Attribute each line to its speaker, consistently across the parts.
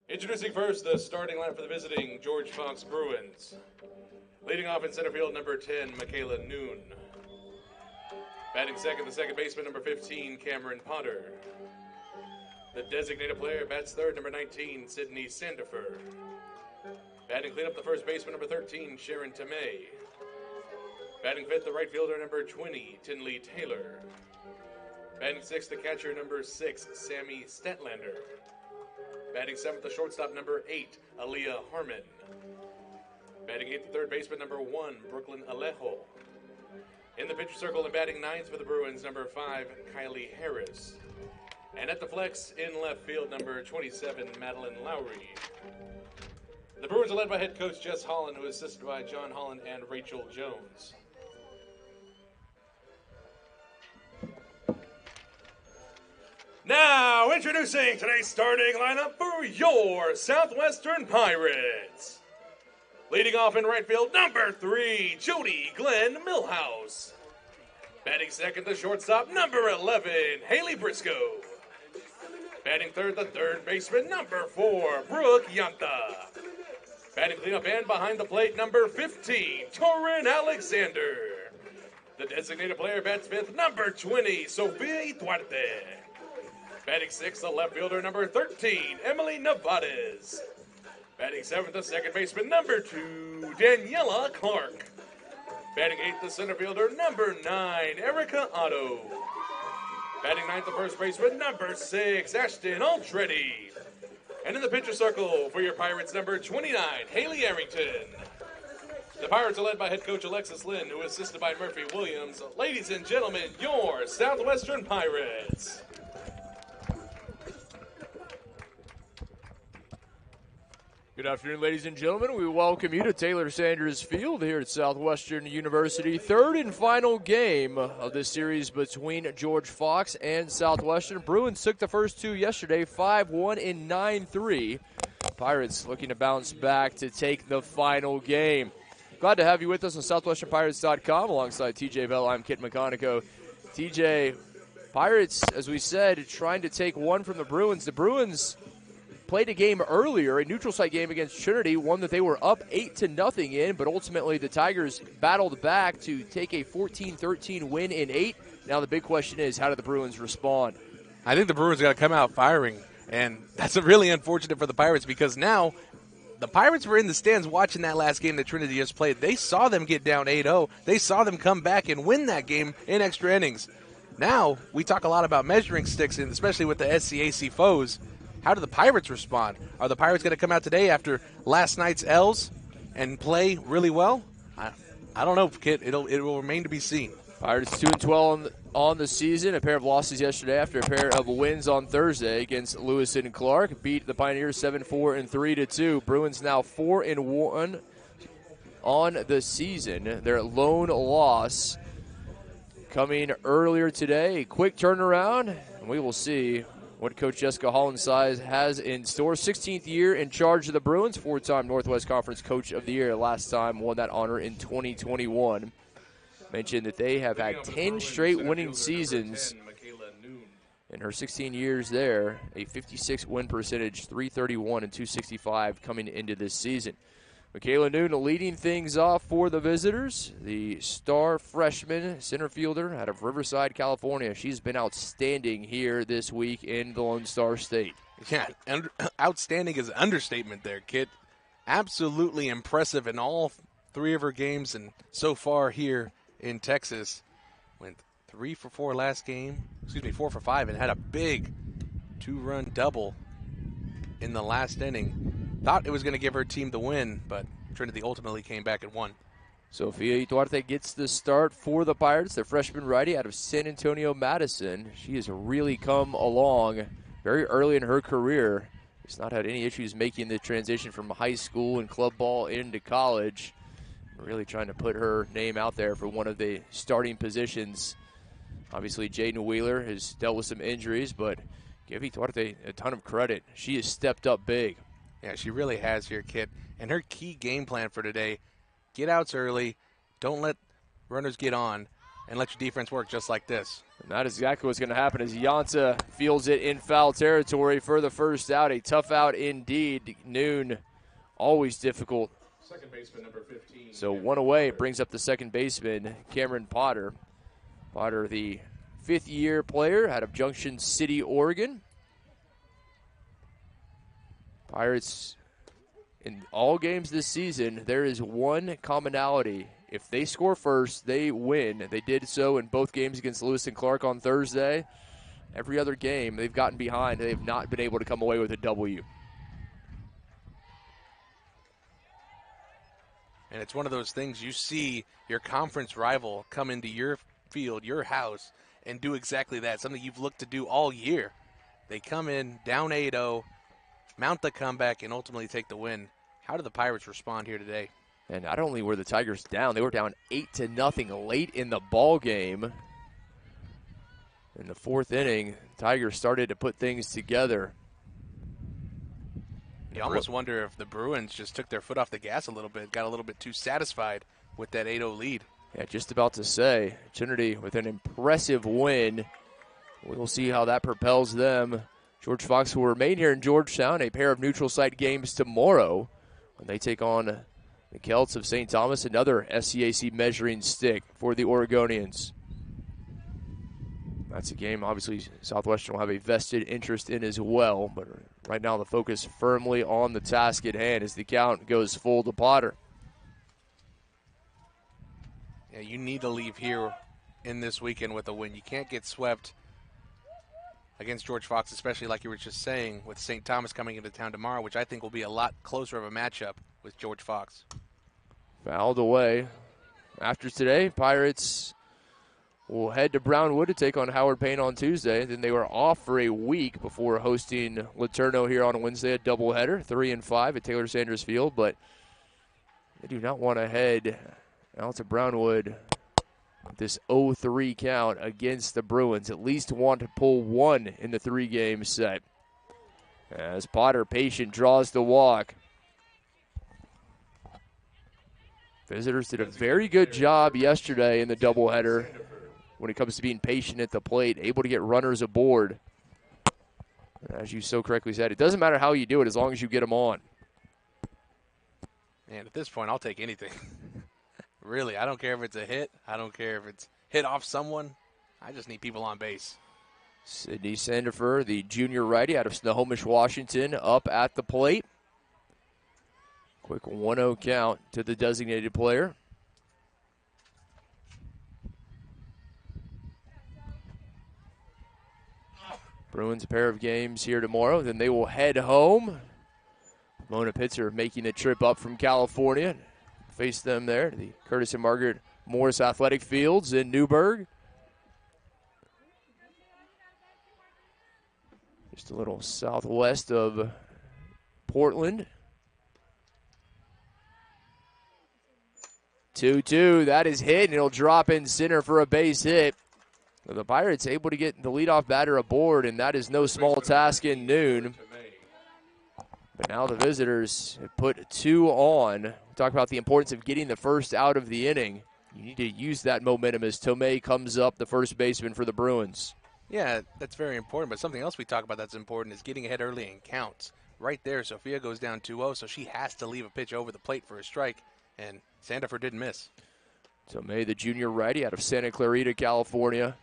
Speaker 1: Introducing first the starting line for the visiting George Fox Bruins. Leading off in center field, number 10, Michaela Noon. Batting second, the second baseman, number 15, Cameron Potter. The designated player bats third, number 19, Sydney Sandifer. Batting cleanup, the first baseman, number 13, Sharon Tomei. Batting fifth, the right fielder, number 20, Tinley Taylor. Batting sixth, the catcher, number 6, Sammy Statlander. Batting seventh, the shortstop, number 8, Aaliyah Harmon. Batting eighth, the third baseman, number 1, Brooklyn Alejo. In the pitcher circle and batting ninth for the Bruins, number 5, Kylie Harris. And at the flex, in left field, number 27, Madeline Lowry. The Bruins are led by head coach Jess Holland, who is assisted by John Holland and Rachel Jones. Now, introducing today's starting lineup for your Southwestern Pirates. Leading off in right field, number 3, Jody Glenn Millhouse. Batting second, the shortstop, number 11, Haley Briscoe. Batting third, the third baseman, number 4, Brooke Yanta. Batting cleanup and behind the plate, number 15, Torrin Alexander. The designated player bats fifth, number 20, Sofia Duarte. Batting sixth, the left fielder, number 13, Emily Nevades. Batting seventh, the second baseman, number 2, Daniela Clark. Batting eighth, the center fielder, number 9, Erica Otto. Batting ninth, the first baseman, number 6, Ashton Aldretti. And in the pitcher circle for your Pirates, number 29, Haley Arrington. The Pirates are led by head coach Alexis Lynn, who is assisted by Murphy Williams. Ladies and gentlemen, your Southwestern Pirates.
Speaker 2: Good afternoon, ladies and gentlemen. We welcome you to Taylor Sanders Field here at Southwestern University. Third and final game of this series between George Fox and Southwestern. Bruins took the first two yesterday, 5-1 and 9-3. Pirates looking to bounce back to take the final game. Glad to have you with us on SouthwesternPirates.com. Alongside TJ Bell, I'm Kit McConico. TJ, Pirates, as we said, trying to take one from the Bruins. The Bruins played a game earlier, a neutral site game against Trinity, one that they were up 8-0 in, but ultimately the Tigers battled back to take a 14-13 win in 8. Now the big question is, how do the Bruins respond?
Speaker 3: I think the Bruins got to come out firing, and that's really unfortunate for the Pirates because now the Pirates were in the stands watching that last game that Trinity just played. They saw them get down 8-0. They saw them come back and win that game in extra innings. Now we talk a lot about measuring sticks, and especially with the SCAC foes. How do the Pirates respond? Are the Pirates going to come out today after last night's L's and play really well? I don't know, Kit. It will remain to be seen.
Speaker 2: Pirates 2-12 on the season. A pair of losses yesterday after a pair of wins on Thursday against Lewis and Clark. Beat the Pioneers 7-4 and 3-2. Bruins now 4-1 on the season. Their lone loss coming earlier today. A quick turnaround, and we will see what Coach Jessica Holland has in store. 16th year in charge of the Bruins, 4-time Northwest Conference Coach of the Year. Last time won that honor in 2021. Mentioned that they have had 10 straight winning seasons in her 16 years there. A 56 win percentage, 331 and 265 coming into this season. Michaela Noon leading things off for the visitors. The star freshman center fielder out of Riverside, California. She's been outstanding here this week in the Lone Star State.
Speaker 3: Yeah, outstanding is an understatement there, Kid. Absolutely impressive in all three of her games and so far here in Texas. Went 3 for 4 last game. 4 for 5 and had a big 2-run double in the last inning. Thought it was going to give her team the win, but Trinity ultimately came back and won.
Speaker 2: Sofia Duarte gets the start for the Pirates. The freshman righty out of San Antonio, Madison. She has really come along very early in her career. She's not had any issues making the transition from high school and club ball into college. Really trying to put her name out there for one of the starting positions. Obviously, Jaden Wheeler has dealt with some injuries, but give Duarte a ton of credit. She has stepped up big.
Speaker 3: Yeah, she really has here, Kit. And her key game plan for today, get outs early, don't let runners get on, and let your defense work just like this.
Speaker 2: And that is exactly what's going to happen as Yanta fields it in foul territory for the first out. A tough out indeed. Noon, always difficult.
Speaker 1: Second baseman, number 15.
Speaker 2: So one away brings up the second baseman, Cameron Potter. Potter, the fifth-year player out of Junction City, Oregon. Pirates, in all games this season, there is one commonality. If they score first, they win. They did so in both games against Lewis and Clark on Thursday. Every other game, they've gotten behind. They have not been able to come away with a W.
Speaker 3: And it's one of those things you see your conference rival come into your field, your house, and do exactly that, something you've looked to do all year. They come in down 8-0, mount the comeback, and ultimately take the win. How do the Pirates respond here today?
Speaker 2: And not only were the Tigers down, they were down 8-0 late in the ball game. In the fourth inning, Tigers started to put things together.
Speaker 3: You almost wonder if the Bruins just took their foot off the gas a little bit, got a little bit too satisfied with that 8-0 lead.
Speaker 2: Yeah, just about to say, Trinity with an impressive win. We'll see how that propels them. George Fox will remain here in Georgetown, a pair of neutral site games tomorrow when they take on the Celts of St. Thomas, another SCAC measuring stick for the Oregonians. That's a game, obviously, Southwestern will have a vested interest in as well, but right now the focus firmly on the task at hand as the count goes full to Potter.
Speaker 3: Yeah, you need to leave here in this weekend with a win. You can't get swept against George Fox, especially like you were just saying, with St. Thomas coming into town tomorrow, which I think will be a lot closer of a matchup with George Fox.
Speaker 2: Fouled away. After today, Pirates will head to Brownwood to take on Howard Payne on Tuesday. Then they were off for a week before hosting Laterno here on Wednesday, a doubleheader, 3-5 at Taylor Sanders Field. But they do not want to head out to Brownwood with this 0-3 count against the Bruins. At least want to pull one in the three-game set. As Potter, patient, draws the walk. Visitors did a very good job yesterday in the doubleheader when it comes to being patient at the plate, able to get runners aboard. As you so correctly said, it doesn't matter how you do it as long as you get them on.
Speaker 3: And at this point, I'll take anything. Really, I don't care if it's a hit. I don't care if it's hit off someone. I just need people on base.
Speaker 2: Sidney Sandifer, the junior righty out of Snohomish, Washington, up at the plate. Quick 1-0 count to the designated player. Bruins a pair of games here tomorrow. Then they will head home. Mona Pitzer making a trip up from California. Face them there, the Curtis and Margaret Morris Athletic Fields in Newburgh. Just a little southwest of Portland. 2-2, that is hit, and it'll drop in center for a base hit. The Pirates able to get the leadoff batter aboard, and that is no small task in Noon. But now the visitors have put two on. We talk about the importance of getting the first out of the inning. You need to use that momentum as Tomei comes up, the first baseman for the Bruins.
Speaker 3: Yeah, that's very important, but something else we talk about that's important is getting ahead early in counts. Right there, Sophia goes down 2-0, so she has to leave a pitch over the plate for a strike, and Sandifer didn't miss.
Speaker 2: Tomei, the junior righty out of Santa Clarita, California.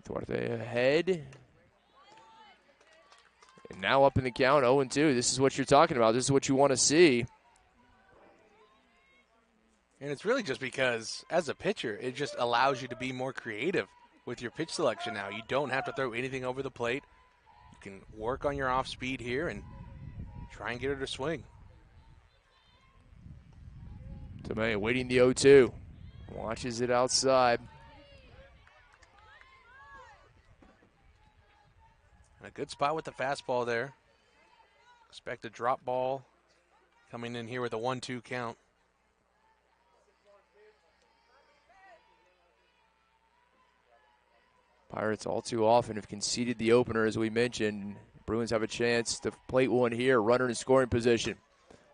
Speaker 2: Duarte ahead. And now up in the count, 0-2. This is what you're talking about. This is what you want to see.
Speaker 3: And it's really just because, as a pitcher, it just allows you to be more creative with your pitch selection now. You don't have to throw anything over the plate. You can work on your off speed here and try and get her to swing.
Speaker 2: Tomei waiting the 0-2. Watches it outside.
Speaker 3: A good spot with the fastball there. Expect a drop ball coming in here with a 1-2 count.
Speaker 2: Pirates all too often have conceded the opener, as we mentioned. Bruins have a chance to plate one here. Runner in scoring position.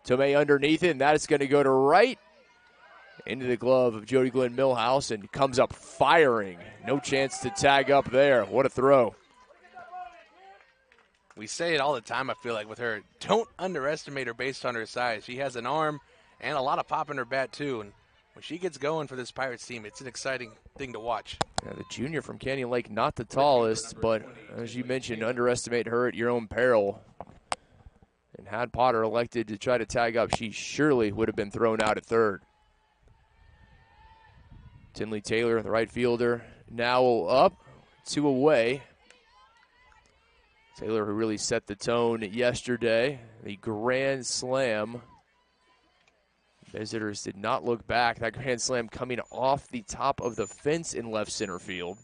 Speaker 2: Tomei underneath it, and that is going to go to right into the glove of Jody Glenn Millhouse and comes up firing. No chance to tag up there. What a throw.
Speaker 3: We say it all the time, I feel like, with her. Don't underestimate her based on her size. She has an arm and a lot of pop in her bat, too. And when she gets going for this Pirates team, it's an exciting thing to watch.
Speaker 2: Yeah, the junior from Canyon Lake, not the tallest, but as you mentioned, underestimate her at your own peril. And had Potter elected to try to tag up, she surely would have been thrown out at third. Tinley Taylor, the right fielder, now up, 2 away. Taylor, who really set the tone yesterday, the grand slam. Visitors did not look back. That grand slam coming off the top of the fence in left center field.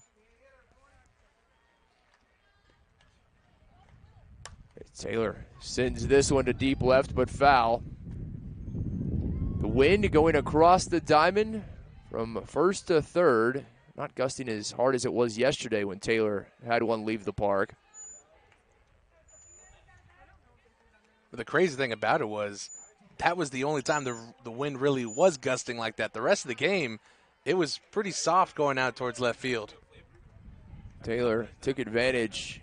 Speaker 2: Taylor sends this one to deep left, but foul. The wind going across the diamond from first to third. Not gusting as hard as it was yesterday when Taylor had one leave the park.
Speaker 3: But the crazy thing about it was that was the only time the wind really was gusting like that. The rest of the game, it was pretty soft going out towards left field.
Speaker 2: Taylor took advantage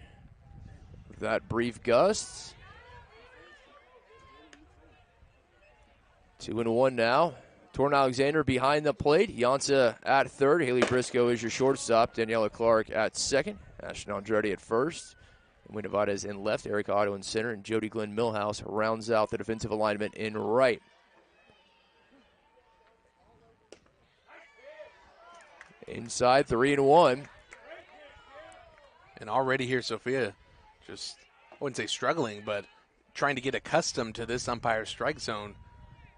Speaker 2: of that brief gust. 2-1 now. Torrin Alexander behind the plate. Jansa at third. Haley Briscoe is your shortstop. Daniela Clark at second. Ashton Andretti at first. Wayne Nevada is in left, Erica Otto in center, and Jody Glenn Millhouse rounds out the defensive alignment in right. Inside, 3-1.
Speaker 3: And already here, Sophia, just, I wouldn't say struggling, but trying to get accustomed to this umpire's strike zone.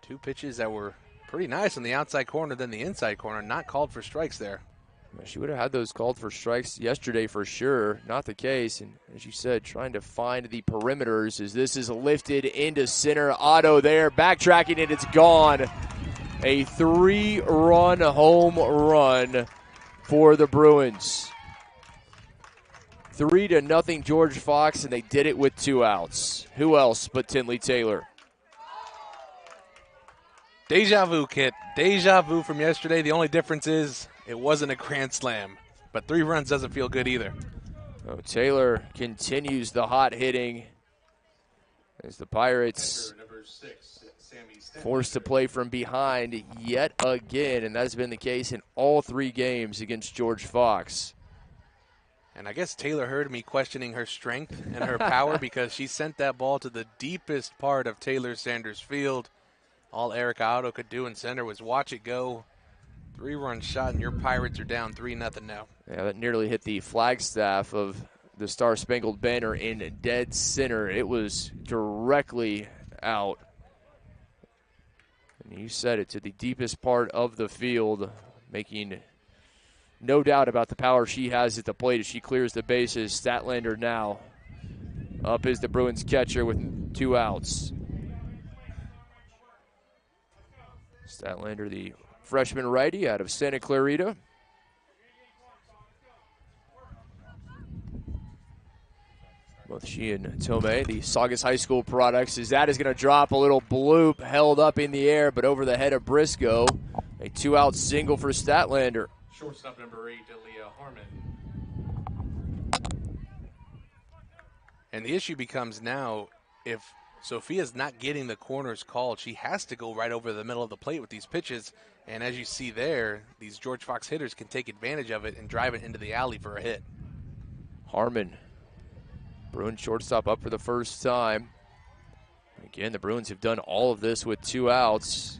Speaker 3: 2 pitches that were pretty nice on the outside corner, then the inside corner. Not called for strikes there.
Speaker 2: She would have had those called for strikes yesterday for sure. Not the case. And as you said, trying to find the perimeters as this is lifted into center. Otto there, backtracking it, it's gone. A 3-run home run for the Bruins. 3-0 George Fox, and they did it with 2 outs. Who else but Tinley Taylor?
Speaker 3: Deja vu, Kit. Deja vu from yesterday. The only difference is it wasn't a grand slam, but 3 runs doesn't feel good either.
Speaker 2: Oh, Taylor continues the hot hitting as the Pirates forced to play from behind yet again, and that has been the case in all 3 games against George Fox.
Speaker 3: And I guess Taylor heard me questioning her strength and her power because she sent that ball to the deepest part of Taylor Sanders Field. All Erica Otto could do in center was watch it go. 3-run shot, and your Pirates are down 3-0 now.
Speaker 2: Yeah, that nearly hit the flagstaff of the Star-Spangled Banner in dead center. It was directly out. And you said it, to the deepest part of the field, making no doubt about the power she has at the plate as she clears the bases. Statlander now up is the Bruins catcher with 2 outs. Statlander, the freshman righty out of Santa Clarita. Both she and Tomei, the Saugus High School products, as that is going to drop a little bloop, held up in the air, but over the head of Briscoe. A 2-out single for Statlander.
Speaker 1: Shortstop number 8, Leah Harmon.
Speaker 3: And the issue becomes now, if Sophia's not getting the corners called, she has to go right over the middle of the plate with these pitches. And as you see there, these George Fox hitters can take advantage of it and drive it into the alley for a hit.
Speaker 2: Harmon, Bruins shortstop, up for the first time. Again, the Bruins have done all of this with 2 outs.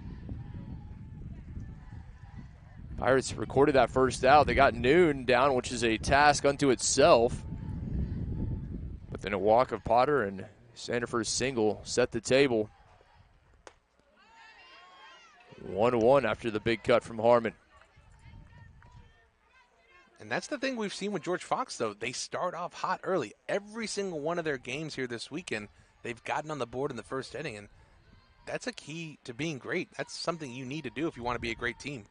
Speaker 2: Pirates recorded that first out. They got Noon down, which is a task unto itself. But then a walk of Potter and Sandifer's single set the table. 1-1 after the big cut from Harmon.
Speaker 3: And that's the thing we've seen with George Fox, though. They start off hot early. Every single one of their games here this weekend, they've gotten on the board in the first inning. And that's a key to being great. That's something you need to do if you want to be a great team.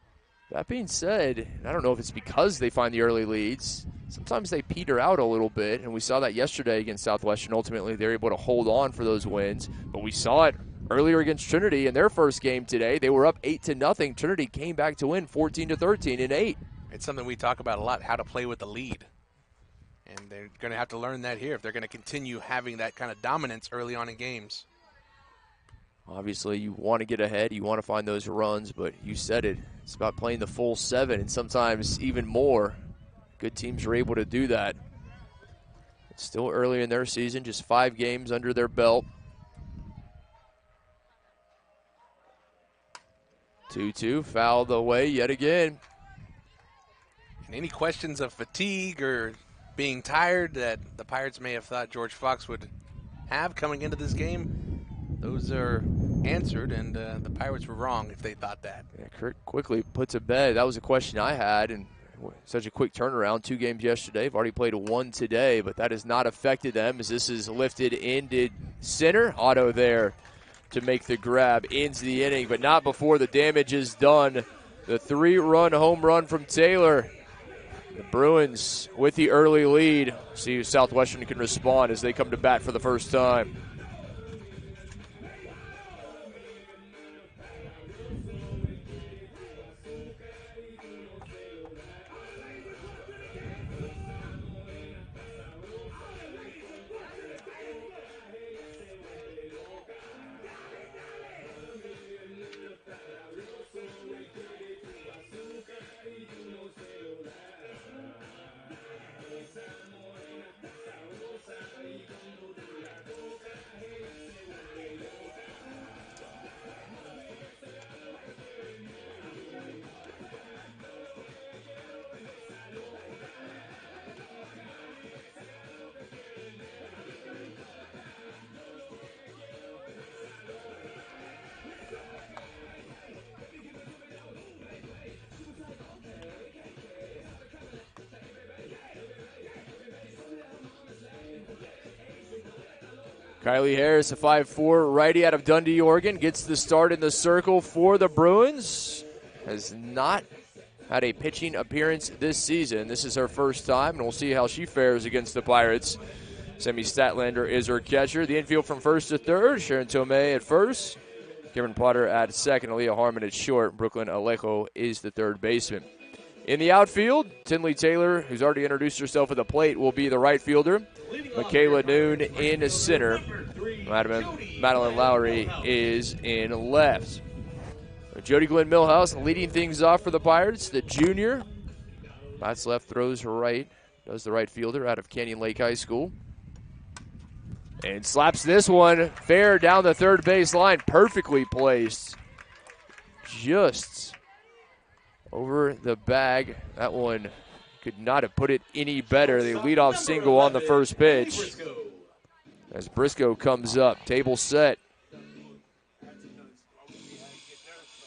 Speaker 2: That being said, I don't know if it's because they find the early leads, sometimes they peter out a little bit, and we saw that yesterday against Southwestern. Ultimately, they're able to hold on for those wins, but we saw it earlier against Trinity in their first game today. They were up 8-0. Trinity came back to win 14-13 in 8.
Speaker 3: It's something we talk about a lot, how to play with the lead. And they're going to have to learn that here if they're going to continue having that kind of dominance early on in games.
Speaker 2: Obviously, you want to get ahead. You want to find those runs, but you said it. It's about playing the full 7 and sometimes even more. Good teams are able to do that. It's still early in their season, just 5 games under their belt. 2-2, fouled away yet again.
Speaker 3: And any questions of fatigue or being tired that the Pirates may have thought George Fox would have coming into this game, those are answered, and the Pirates were wrong if they thought that.
Speaker 2: Yeah, Kurt quickly put to bed. That was a question I had, and such a quick turnaround. 2 games yesterday. They've already played 1 today, but that has not affected them as this is lifted into center. Otto there to make the grab. Ends the inning, but not before the damage is done. The 3-run home run from Taylor. The Bruins with the early lead. See if Southwestern can respond as they come to bat for the first time. Kylie Harris, a 5'4" righty out of Dundee, Oregon, gets the start in the circle for the Bruins. Has not had a pitching appearance this season. This is her first time, and we'll see how she fares against the Pirates. Semi Statlander is her catcher. The infield from first to third, Sharon Tomei at first. Cameron Potter at second, Aaliyah Harmon at short. Brooklyn Alejo is the third baseman. In the outfield, Tinley Taylor, who's already introduced herself at the plate, will be the right fielder. Michaela Noon in center. Madeline Lowry is in left. Jody Glenn Millhouse leading things off for the Pirates. The junior. Bats left, throws right. Does the right fielder out of Canyon Lake High School. And slaps this one fair down the third base line. Perfectly placed. Just over the bag. That one could not have put it any better. The leadoff single on the first pitch. As Briscoe comes up, table set.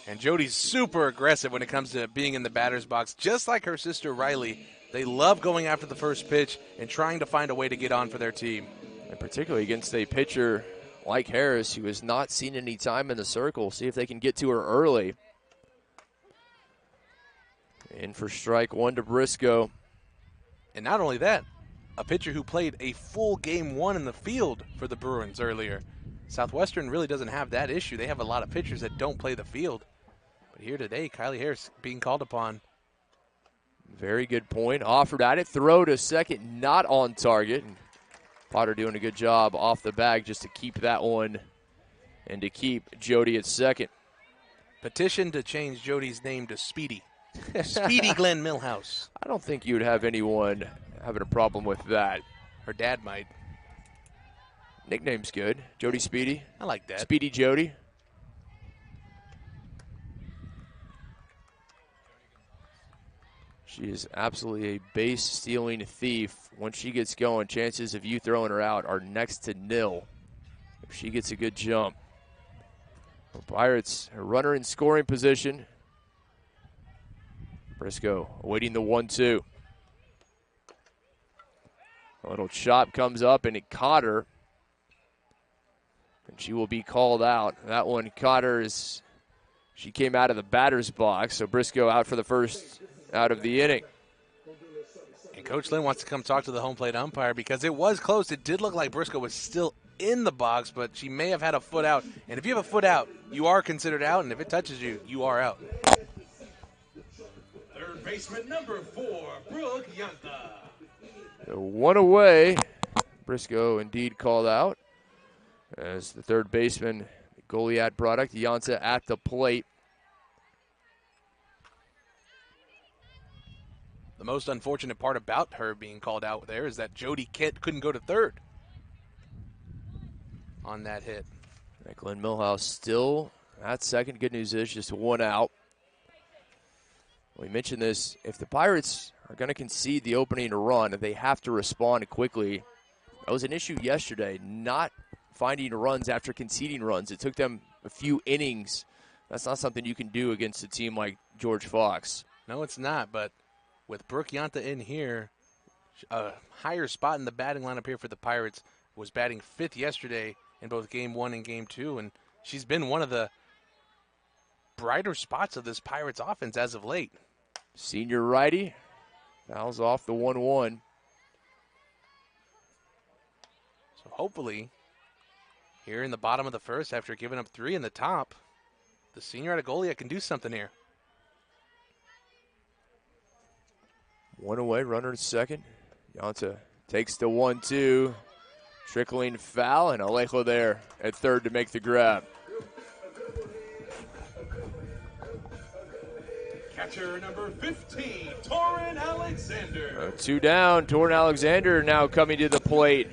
Speaker 3: And Jody's super aggressive when it comes to being in the batter's box. Just like her sister Riley, they love going after the first pitch and trying to find a way to get on for their team.
Speaker 2: And particularly against a pitcher like Harris, who has not seen any time in the circle. See if they can get to her early. In for strike one to Briscoe.
Speaker 3: And not only that, a pitcher who played a full game 1 in the field for the Bruins earlier. Southwestern really doesn't have that issue. They have a lot of pitchers that don't play the field. But here today, Kylie Harris being called upon.
Speaker 2: Very good point. Offered at it. Throw to second, not on target. Potter doing a good job off the bag just to keep that one and to keep Jody at second.
Speaker 3: Petition to change Jody's name to Speedy. Speedy Glenn Millhouse.
Speaker 2: I don't think you would have anyone having a problem with that.
Speaker 3: Her dad might.
Speaker 2: Nickname's good. Jody Speedy.
Speaker 3: I like that.
Speaker 2: Speedy Jody. She is absolutely a base-stealing thief. Once she gets going, chances of you throwing her out are next to nil if she gets a good jump. The Pirates, a runner in scoring position. Briscoe awaiting the 1-2. A little chop comes up, and it caught her. And she will be called out. That one caught her as she came out of the batter's box. So Briscoe out for the first out of the inning.
Speaker 3: And Coach Lynn wants to come talk to the home plate umpire because it was close. It did look like Briscoe was still in the box, but she may have had a foot out. And if you have a foot out, you are considered out, and if it touches you, you are out.
Speaker 1: Third baseman number 4, Brooke Yanta.
Speaker 2: One away. Briscoe indeed called out as the third baseman, Goliad product, Yanta at the plate.
Speaker 3: The most unfortunate part about her being called out there is that Jody couldn't go to third on that hit.
Speaker 2: Glenn Milhouse still at second. Good news is just one out. We mentioned this. If the Pirates are going to concede the opening run, they have to respond quickly. That was an issue yesterday, not finding runs after conceding runs. It took them a few innings. That's not something you can do against a team like George Fox.
Speaker 3: No, it's not, but with Brooke Yanta in here, a higher spot in the batting lineup here for the Pirates, was batting 5th yesterday in both Game 1 and Game 2, and she's been one of the brighter spots of this Pirates offense as of late.
Speaker 2: Senior righty fouls off the 1-1.
Speaker 3: So hopefully, here in the bottom of the first, after giving up 3 in the top, the senior out of Goliad can do something here.
Speaker 2: One away, runner at second. Yanta takes the 1-2. Trickling foul, and Alejo there at third to make the grab.
Speaker 1: Catcher number 15, Torrin Alexander.
Speaker 2: 2 down. Torrin Alexander now coming to the plate.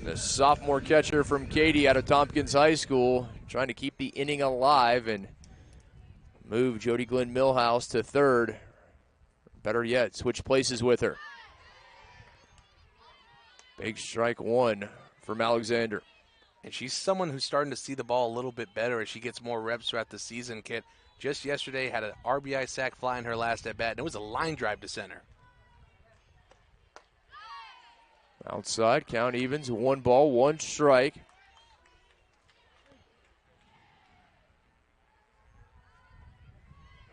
Speaker 2: The sophomore catcher from Katy out of Tompkins High School, trying to keep the inning alive and move Jody Glenn Milhouse to third. Better yet, switch places with her. Big strike 1 from Alexander.
Speaker 3: And she's someone who's starting to see the ball a little bit better as she gets more reps throughout the season, Kit. Just yesterday had an RBI sac fly in her last at bat, and it was a line drive to center.
Speaker 2: Outside, count evens, 1 ball, 1 strike.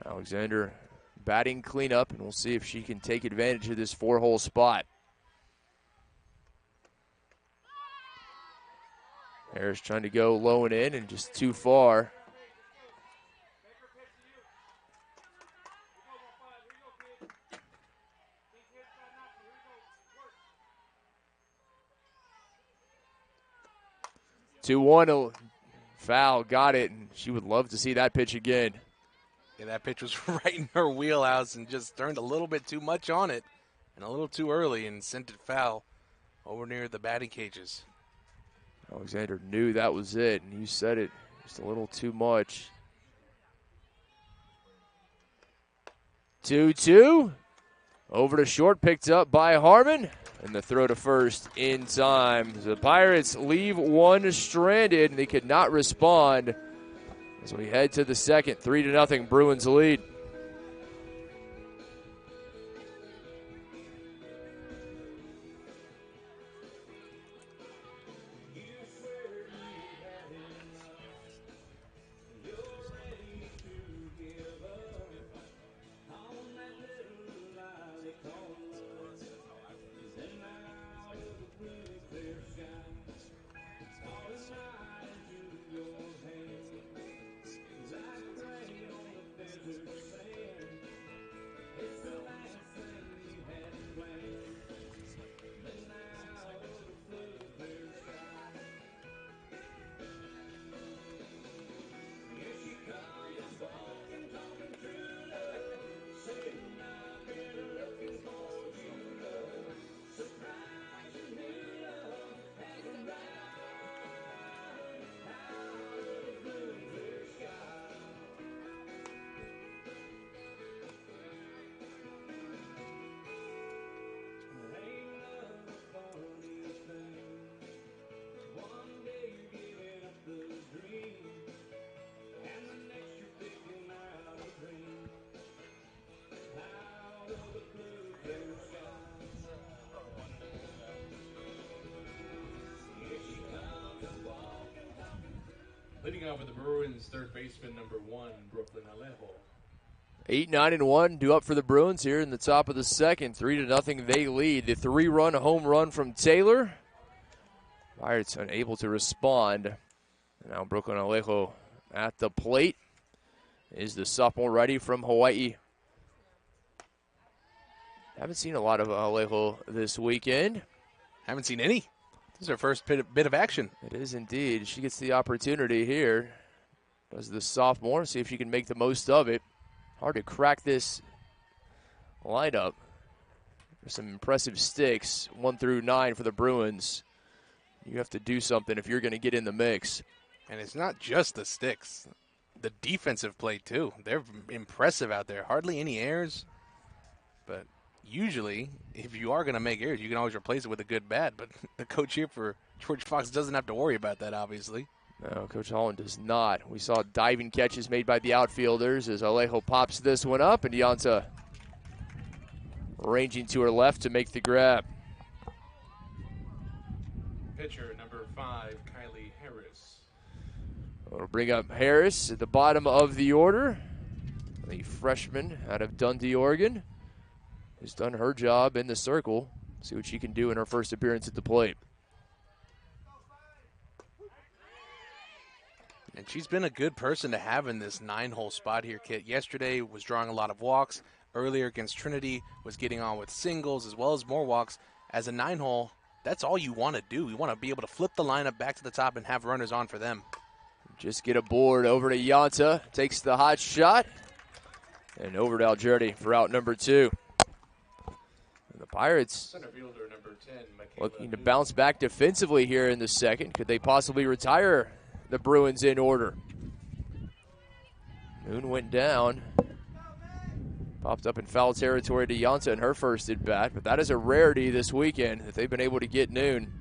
Speaker 2: Alexander batting cleanup, and we'll see if she can take advantage of this 4-hole spot. Harris trying to go low and in, and just too far. Two-one, foul, got it, and she would love to see that pitch again.
Speaker 3: Yeah, that pitch was right in her wheelhouse and just turned a little bit too much on it and a little too early and sent it foul over near the batting cages.
Speaker 2: Alexander knew that was it, and you said it, just a little too much. 2-2. Over to short, picked up by Harmon, and the throw to first in time. The Pirates leave one stranded, and they could not respond as we head to the second. 3-0, Bruins lead.
Speaker 1: Leading off with the Bruins, third baseman number 1, Brooklyn Alejo.
Speaker 2: 8, 9, and 1 due up for the Bruins here in the top of the second. 3-0 they lead. The 3-run home run from Taylor. Pirates unable to respond. Now Brooklyn Alejo at the plate. Is the sophomore righty from Hawaii. Haven't seen a lot of Alejo this weekend.
Speaker 3: Haven't seen any. This is her first bit of action.
Speaker 2: It is indeed. She gets the opportunity here. Does the sophomore. See if she can make the most of it. Hard to crack this lineup. There's some impressive sticks, 1 through 9 for the Bruins. You have to do something if you're going to get in the mix.
Speaker 3: And it's not just the sticks. The defensive play, too. They're impressive out there. Hardly any errors. But usually, if you are going to make errors, you can always replace it with a good bat. But the coach here for George Fox doesn't have to worry about that, obviously.
Speaker 2: No, Coach Holland does not. We saw diving catches made by the outfielders as Alejo pops this one up, and Yanta ranging to her left to make the grab.
Speaker 1: Pitcher number 5, Kylie Harris.
Speaker 2: We'll bring up Harris at the bottom of the order. The freshman out of Dundee, Oregon, has done her job in the circle. See what she can do in her first appearance at the plate.
Speaker 3: And she's been a good person to have in this 9-hole spot here, Kit. Yesterday was drawing a lot of walks. Earlier against Trinity was getting on with singles as well as more walks. As a 9-hole, that's all you want to do. You want to be able to flip the lineup back to the top and have runners on for them.
Speaker 2: Just get a board over to Yanta. Takes the hot shot. And over to Algerdi for out number 2. And the Pirates
Speaker 1: Center fielder number 10, Michaela
Speaker 2: looking to bounce back defensively here in the second. Could they possibly retire the Bruins in order? Moon went down. Popped up in foul territory to Yanta in her first at bat, but that is a rarity this weekend that they've been able to get Noon.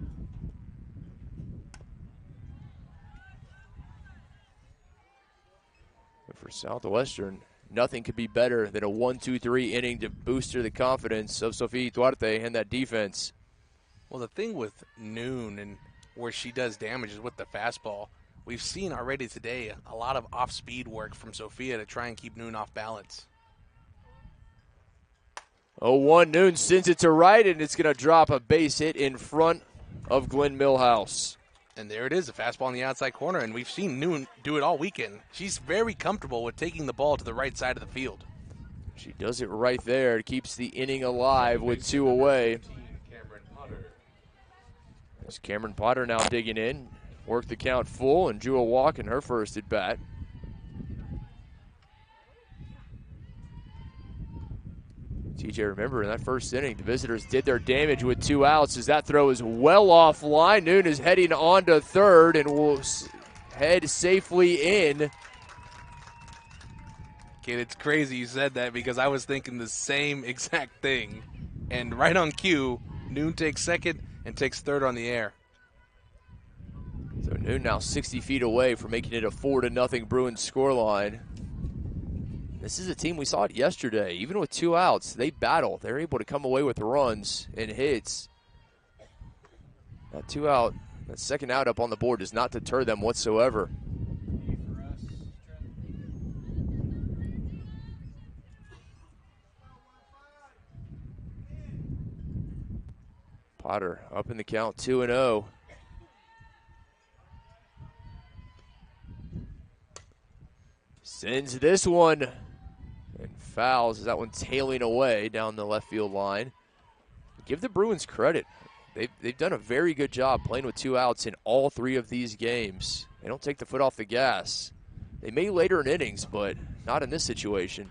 Speaker 2: But for Southwestern, nothing could be better than a 1-2-3 inning to booster the confidence of Sofia Duarte and that defense.
Speaker 3: Well, the thing with Noon and where she does damage is with the fastball. We've seen already today a lot of off-speed work from Sophia to try and keep Noon off balance.
Speaker 2: 0-1, Noon sends it to right, and it's going to drop a base hit in front of Glenn Millhouse.
Speaker 3: And there it is, a fastball in the outside corner, and we've seen Noon do it all weekend. She's very comfortable with taking the ball to the right side of the field.
Speaker 2: She does it right there. It keeps the inning alive with 2 away. As Cameron Potter now digging in. Worked the count full and drew a walk in her first at bat. TJ, remember in that first inning, the visitors did their damage with 2 outs as that throw is well offline. Noon is heading on to third and will head safely in.
Speaker 3: Kid, it's crazy you said that because I was thinking the same exact thing. And right on cue, Noon takes second and takes third on the air.
Speaker 2: So Noon now 60 feet away from making it a 4-0 Bruins scoreline. This is a team, we saw it yesterday. Even with 2 outs, they battle. They're able to come away with runs and hits. That 2 out, that second out up on the board does not deter them whatsoever. Potter up in the count, 2-0. Sends this one and fouls as that one tailing away down the left field line. Give the Bruins credit. They've done a very good job playing with 2 outs in all 3 of these games. They don't take the foot off the gas. They may later in innings, but not in this situation.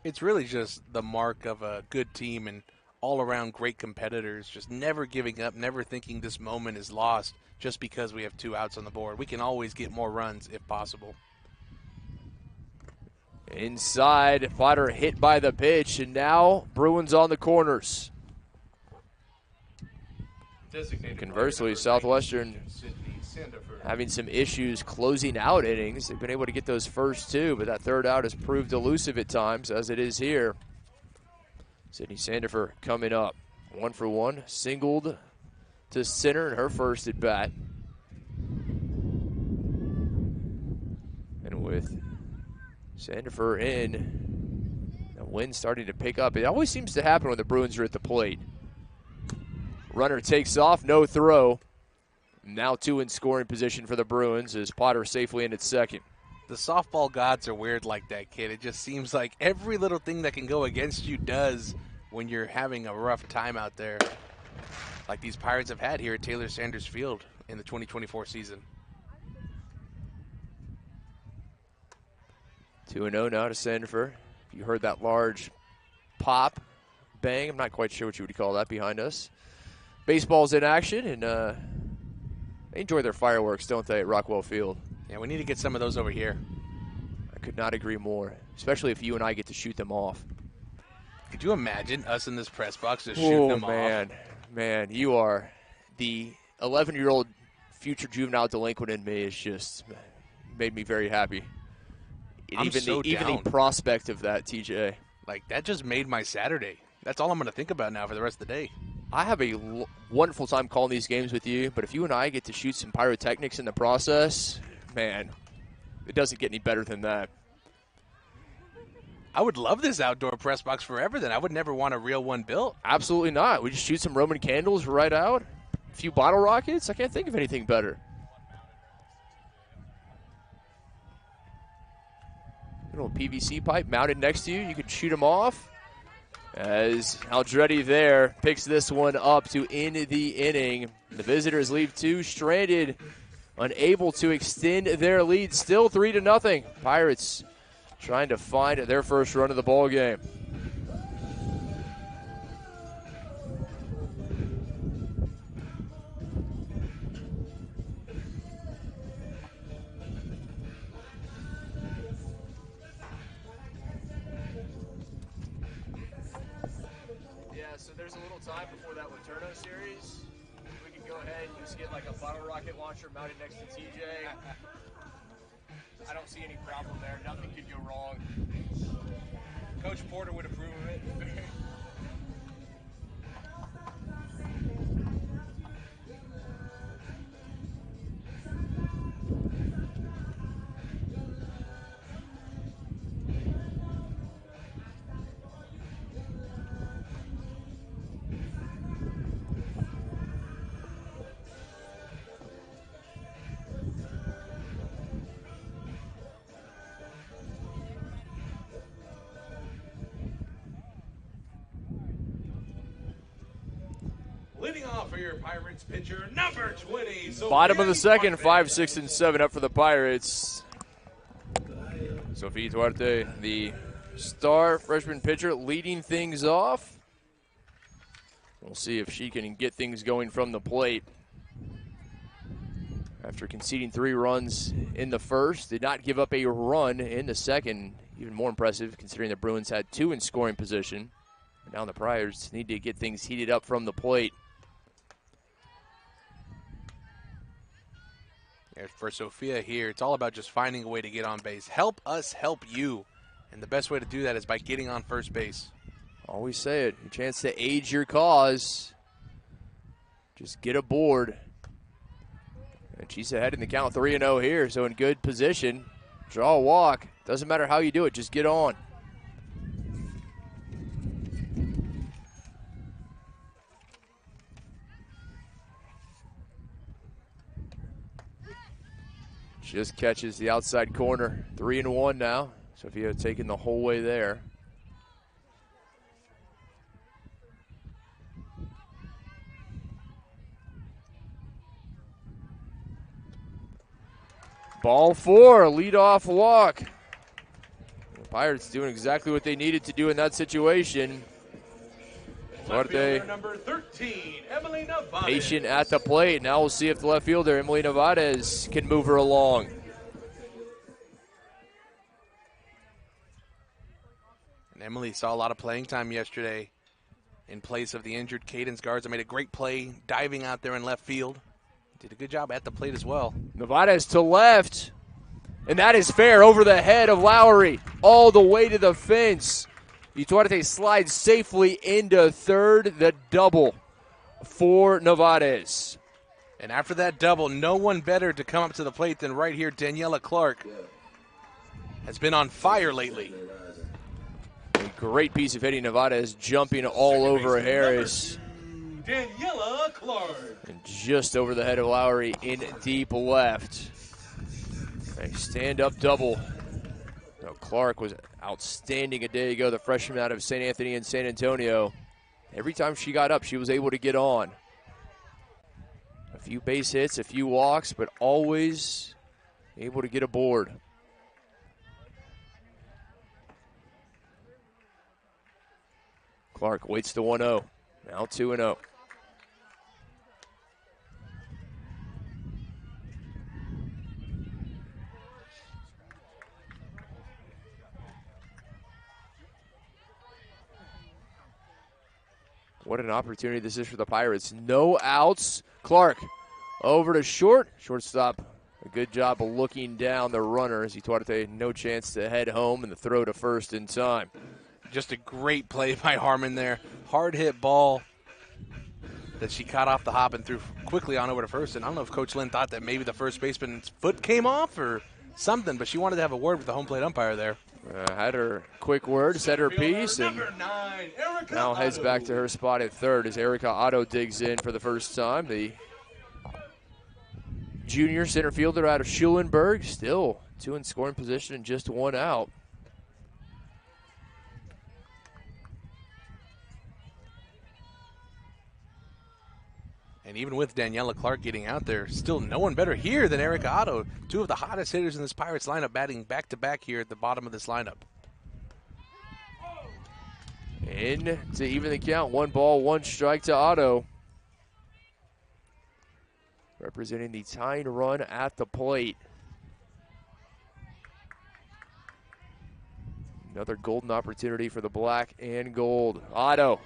Speaker 3: It's really just the mark of a good team and all-around great competitors, just never giving up, never thinking this moment is lost just because we have 2 outs on the board. We can always get more runs if possible.
Speaker 2: Inside, Potter hit by the pitch, and now Bruins on the corners. Conversely, Southwestern having some issues closing out innings. They've been able to get those first 2, but that third out has proved elusive at times, as it is here. Sydney Sandifer coming up. 1 for 1, singled to center in her first at bat. And with Sandifer in, Wind starting to pick up. It always seems to happen when the Bruins are at the plate. Runner takes off, no throw. Now 2 in scoring position for the Bruins as Potter safely in at second.
Speaker 3: The softball gods are weird like that, kid. It just seems like every little thing that can go against you does when you're having a rough time out there, like these Pirates have had here at Taylor Sanders Field in the 2024 season.
Speaker 2: 2-0 now to Sandifer. You heard that large pop, bang. I'm not quite sure what you would call that behind us. Baseball's in action, and they enjoy their fireworks, don't they, at Rockwell Field?
Speaker 3: Yeah, we need to get some of those over here.
Speaker 2: I could not agree more, especially if you and I get to shoot them off.
Speaker 3: Could you imagine us in this press box just shooting them off?
Speaker 2: Man, you are the 11-year-old future juvenile delinquent in me. Is just made me very happy.
Speaker 3: I'm so down.
Speaker 2: Even the prospect of that, TJ.
Speaker 3: Like, that just made my Saturday. That's all I'm going to think about now for the rest of the day.
Speaker 2: I have a wonderful time calling these games with you, but if you and I get to shoot some pyrotechnics in the process, man, it doesn't get any better than that.
Speaker 3: I would love this outdoor press box forever then. I would never want a real one built.
Speaker 2: Absolutely not. We just shoot some Roman candles right out, a few bottle rockets. I can't think of anything better. Little PVC pipe mounted next to you. You can shoot them off. As Aldretti there picks this one up to end the inning. The visitors leave 2 stranded, unable to extend their lead. Still 3-0. Pirates trying to find their first run of the ball game. There's a little time before that Laterno series. We can go ahead and just get like a bottle rocket launcher mounted next to TJ. I don't see any problem there. Nothing could go wrong. Coach Porter would approve of it.
Speaker 1: Leading off for your Pirates pitcher, number 20.
Speaker 2: Bottom of the second, 5, 6, and 7 up for the Pirates. Sophie Duarte, the star freshman pitcher, leading things off. We'll see if she can get things going from the plate. After conceding 3 runs in the first, did not give up a run in the second. Even more impressive considering the Bruins had 2 in scoring position. And now the Pirates need to get things heated up from the plate.
Speaker 3: For Sophia here, it's all about just finding a way to get on base. Help us help you. And the best way to do that is by getting on first base.
Speaker 2: Always say it. A chance to aid your cause. Just get aboard. And she's ahead in the count 3-0 here, so in good position. Draw a walk. Doesn't matter how you do it, just get on. Just catches the outside corner. 3-1 now. Sophia taking the whole way there. Ball 4, leadoff walk. The Pirates doing exactly what they needed to do in that situation. Duarte,
Speaker 1: number 13, Emily Nevarez.
Speaker 2: patient at the plate. Now we'll see if the left fielder, Emily Nevarez, can move her along.
Speaker 3: And Emily saw a lot of playing time yesterday in place of the injured Cadence Garza. Made a great play diving out there in left field. Did a good job at the plate as well.
Speaker 2: Nevarez to left. And that is fair over the head of Lowry. All the way to the fence. Duarte slides safely into third. The double for Nevarez.
Speaker 3: And after that double, no one better to come up to the plate than right here, Daniela Clark. Has been on fire lately.
Speaker 2: A great piece of hitting. Nevada is jumping all over Harris.
Speaker 1: Daniela Clark.
Speaker 2: And just over the head of Lowry in deep left. A stand-up double. Now, Clark was outstanding a day ago, the freshman out of St. Anthony and San Antonio. Every time she got up, she was able to get on. A few base hits, a few walks, but always able to get aboard. Clark waits the 1-0. Now 2-0. What an opportunity this is for the Pirates. No outs. Clark over to short. Shortstop, a good job of looking down the runner as Duarte no chance to head home and the throw to first in time.
Speaker 3: Just a great play by Harmon there. Hard hit ball that she caught off the hop and threw quickly on over to first. And I don't know if Coach Lynn thought that maybe the first baseman's foot came off or something, but she wanted to have a word with the home plate umpire there.
Speaker 2: Had her quick word, said her piece, and now heads back to her spot at third as Erica Otto digs in for the first time. The junior center fielder out of Schulenburg, still 2 in scoring position and just 1 out.
Speaker 3: And even with Daniela Clark getting out there, still no one better here than Erica Otto. 2 of the hottest hitters in this Pirates lineup batting back-to-back here at the bottom of this lineup.
Speaker 2: In to even the count. 1 ball, 1 strike to Otto. Representing the tying run at the plate. Another golden opportunity for the black and gold. Otto.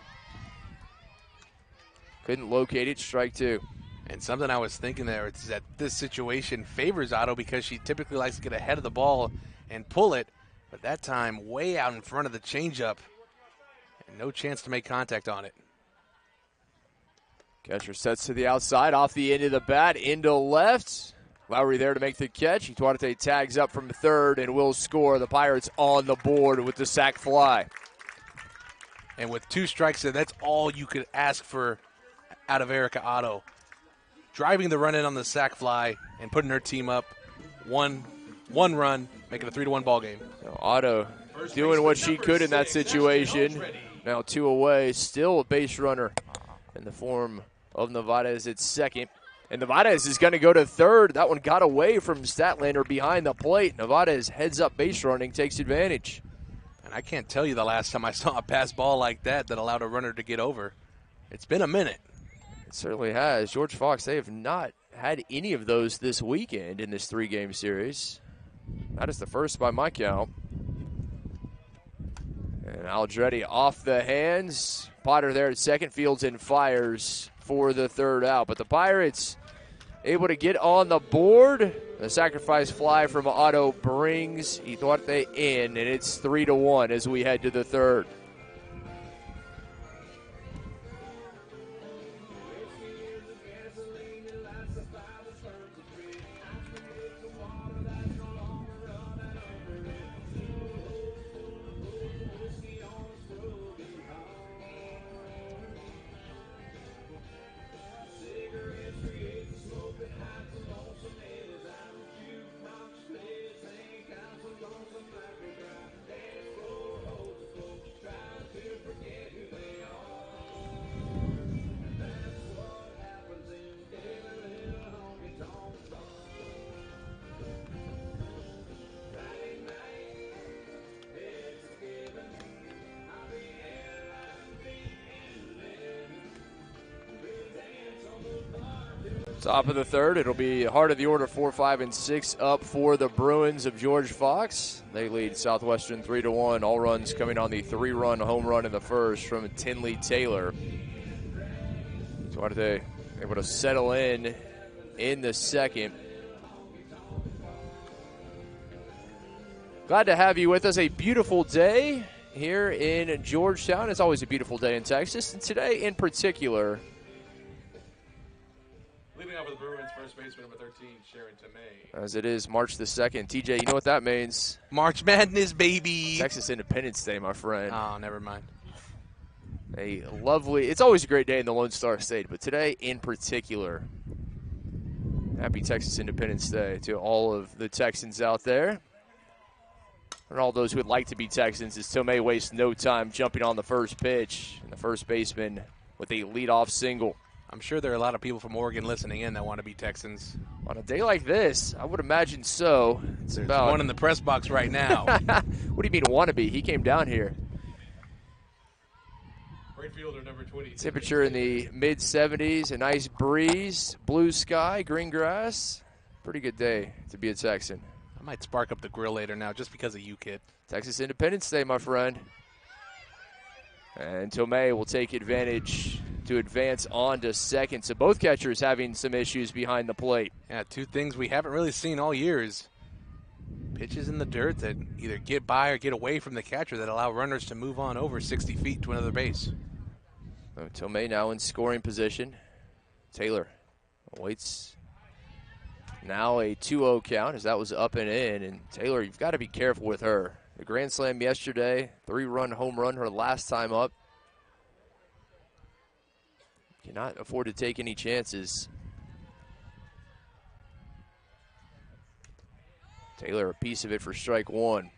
Speaker 2: Couldn't locate it, strike 2.
Speaker 3: And something I was thinking there is that this situation favors Otto because she typically likes to get ahead of the ball and pull it, but that time way out in front of the changeup and no chance to make contact on it.
Speaker 2: Catcher sets to the outside, off the end of the bat, into left. Lowry there to make the catch. Duarte tags up from third and will score. The Pirates on the board with the sac fly.
Speaker 3: And with 2 strikes there, that's all you could ask for out of Erica Otto. Driving the run in on the sac fly and putting her team up one run, making a 3-1 ball game.
Speaker 2: So Otto doing what she could in that situation. Now 2 away, still a base runner in the form of Nevadez at second. And Nevadez is going to go to third. That one got away from Statlander behind the plate. Nevadez heads up base running, takes advantage.
Speaker 3: And I can't tell you the last time I saw a pass ball like that allowed a runner to get over. It's been a minute.
Speaker 2: It certainly has. George Fox, they have not had any of those this weekend in this 3-game series. That is the first by my count. And Aldretti off the hands. Potter there at second, fields and fires for the third out. But the Pirates able to get on the board. The sacrifice fly from Otto brings Duarte in, and it's 3-1 as we head to the third. Top of the third, it'll be heart of the order 4, 5, and 6 up for the Bruins of George Fox. They lead Southwestern 3-1. All runs coming on the 3-run home run in the first from Tinley Taylor. Duarte able to settle in the second. Glad to have you with us. A beautiful day here in Georgetown. It's always a beautiful day in Texas, and today in particular.
Speaker 1: Leading off for the Bruins, first baseman number 13, Sharon Tomei.
Speaker 2: As it is March the 2nd. TJ, you know what that means?
Speaker 3: March Madness, baby.
Speaker 2: Texas Independence Day, my friend.
Speaker 3: Oh, never mind.
Speaker 2: It's always a great day in the Lone Star State, but today in particular, happy Texas Independence Day to all of the Texans out there. And all those who would like to be Texans, as Tomei wastes no time jumping on the first pitch. And the first baseman with a leadoff single.
Speaker 3: I'm sure there are a lot of people from Oregon listening in that want to be Texans.
Speaker 2: On a day like this, I would imagine so.
Speaker 3: There's one in the press box right now.
Speaker 2: What do you mean wannabe? He came down here.
Speaker 1: Right fielder number 20.
Speaker 2: Temperature in the mid-70s, a nice breeze, blue sky, green grass. Pretty good day to be a Texan.
Speaker 3: I might spark up the grill later now just because of you, kid.
Speaker 2: Texas Independence Day, my friend. And Tomei will take advantage to advance on to second. So both catchers having some issues behind the plate.
Speaker 3: Yeah, two things we haven't really seen all year is pitches in the dirt that either get by or get away from the catcher that allow runners to move on over 60 feet to another base.
Speaker 2: So Tomei now in scoring position. Taylor waits. Now a 2-0 count as that was up and in. And Taylor, you've got to be careful with her. The grand slam yesterday, 3-run home run her last time up. Cannot afford to take any chances. Taylor, a piece of it for strike one.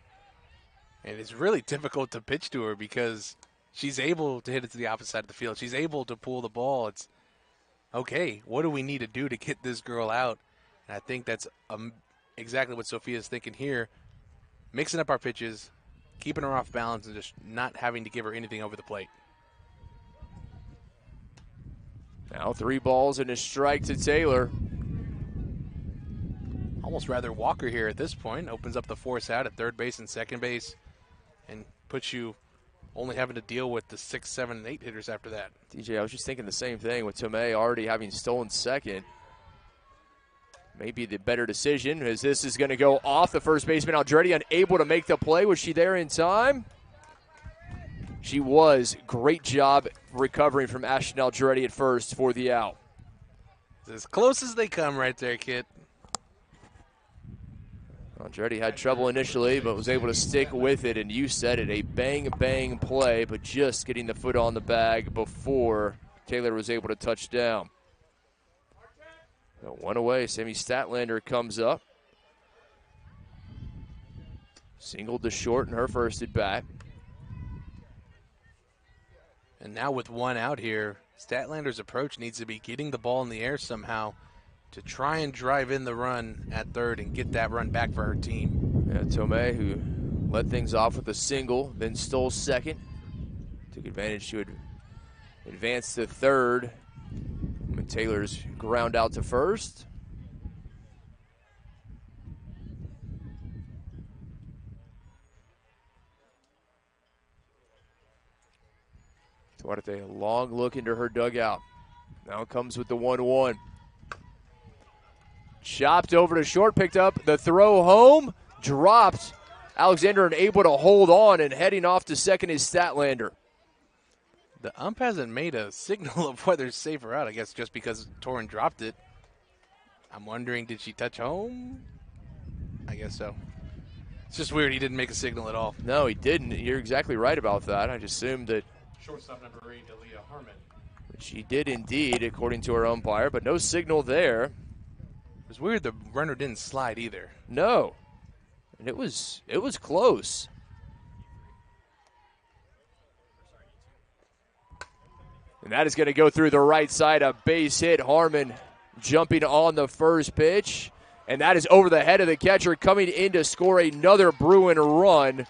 Speaker 3: And it's really difficult to pitch to her because she's able to hit it to the opposite side of the field. She's able to pull the ball. It's, okay, what do we need to do to get this girl out? And I think that's exactly what Sophia's thinking here. Mixing up our pitches, keeping her off balance, and just not having to give her anything over the plate.
Speaker 2: Now 3 balls and a strike to Taylor.
Speaker 3: Almost rather walk her here at this point. Opens up the force out at third base and second base and puts you only having to deal with the 6, 7, and 8 hitters after that.
Speaker 2: DJ, I was just thinking the same thing with Tomei already having stolen second. Maybe the better decision as this is going to go off the first baseman. Andretti unable to make the play. Was she there in time? She was. Great job recovering from Ashton Aldretti at first for the out.
Speaker 3: It's as close as they come right there, kid.
Speaker 2: Andretti had trouble initially, but was able to stick with it, and you said it, a bang-bang play, but just getting the foot on the bag before Taylor was able to touch down. So 1 away, Sammy Statlander comes up. Singled to short in her first at bat.
Speaker 3: And now with 1 out here, Statlander's approach needs to be getting the ball in the air somehow to try and drive in the run at third and get that run back for her team.
Speaker 2: Yeah, Tomei, who led things off with a single, then stole second. Took advantage to advance to third. When Taylor's ground out to first. Duarte, a long look into her dugout. Now comes with the 1-1. Chopped over to short, picked up the throw home, dropped. Alexander unable to hold on, and heading off to second is Statlander.
Speaker 3: The ump hasn't made a signal of whether it's safe or out, I guess just because Torrin dropped it. I'm wondering, did she touch home? I guess so. It's just weird he didn't make a signal at all.
Speaker 2: No, he didn't. You're exactly right about that. I just assumed that
Speaker 1: Shortstop number 8, Delia Harmon.
Speaker 2: she did indeed, according to her umpire, but no signal there.
Speaker 3: It was weird the runner didn't slide either.
Speaker 2: No. And it was close. And that is going to go through the right side. A base hit. Harmon jumping on the first pitch. And that is over the head of the catcher, coming in to score another Bruin run.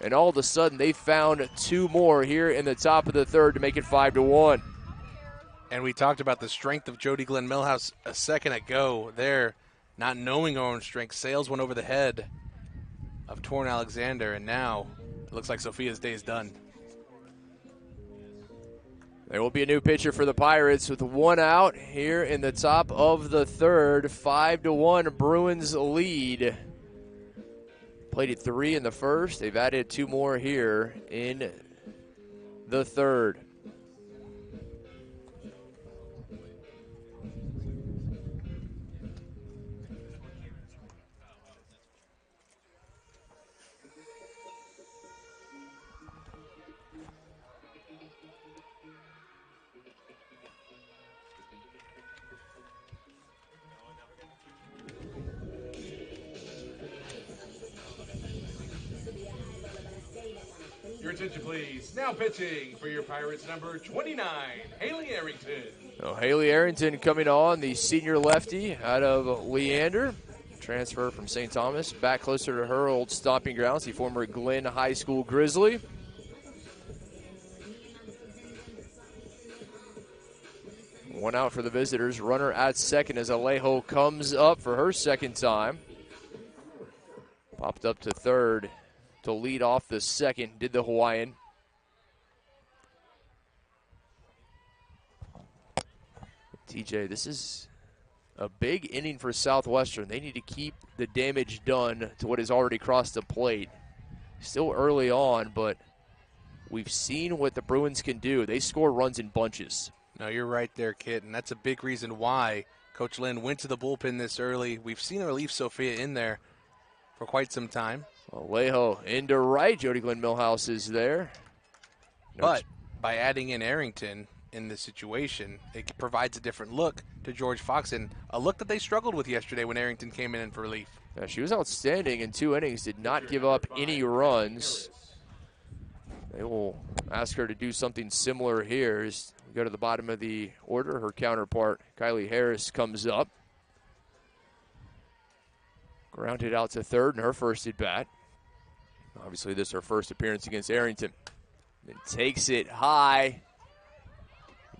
Speaker 2: And all of a sudden, they found 2 more here in the top of the third to make it 5-1.
Speaker 3: And we talked about the strength of Jody Glenn Millhouse a second ago there, not knowing her own strength. Sails went over the head of Torrin Alexander, and now it looks like Sophia's day is done.
Speaker 2: There will be a new pitcher for the Pirates with 1 out here in the top of the third. 5-1 Bruins lead. Played at 3 in the first. They've added 2 more here in the third.
Speaker 1: Your attention, please. Now pitching for your Pirates, number 29, Haley Arrington.
Speaker 2: Haley Arrington coming on, the senior lefty out of Leander. Transfer from St. Thomas, back closer to her old stomping grounds, the former Glenn High School Grizzly. One out for the visitors. Runner at second as Alejo comes up for her second time. Popped up to third to lead off the second, did the Hawaiian. TJ, this is a big inning for Southwestern. They need to keep the damage done to what has already crossed the plate. Still early on, but we've seen what the Bruins can do. They score runs in bunches.
Speaker 3: No, you're right there, Kit, and that's a big reason why Coach Lynn went to the bullpen this early. We've seen her leave Sophia in there for quite some time.
Speaker 2: Alejo into right. Jody Glenn Millhouse is there.
Speaker 3: But by adding in Arrington in this situation, it provides a different look to George Fox, and a look that they struggled with yesterday when Arrington came in for relief.
Speaker 2: Yeah, she was outstanding in 2 innings, did not give up any runs. They will ask her to do something similar here. As we go to the bottom of the order, her counterpart, Kylie Harris, comes up. Grounded out to third in her first at bat. Obviously, this is her first appearance against Arrington. Then takes it high.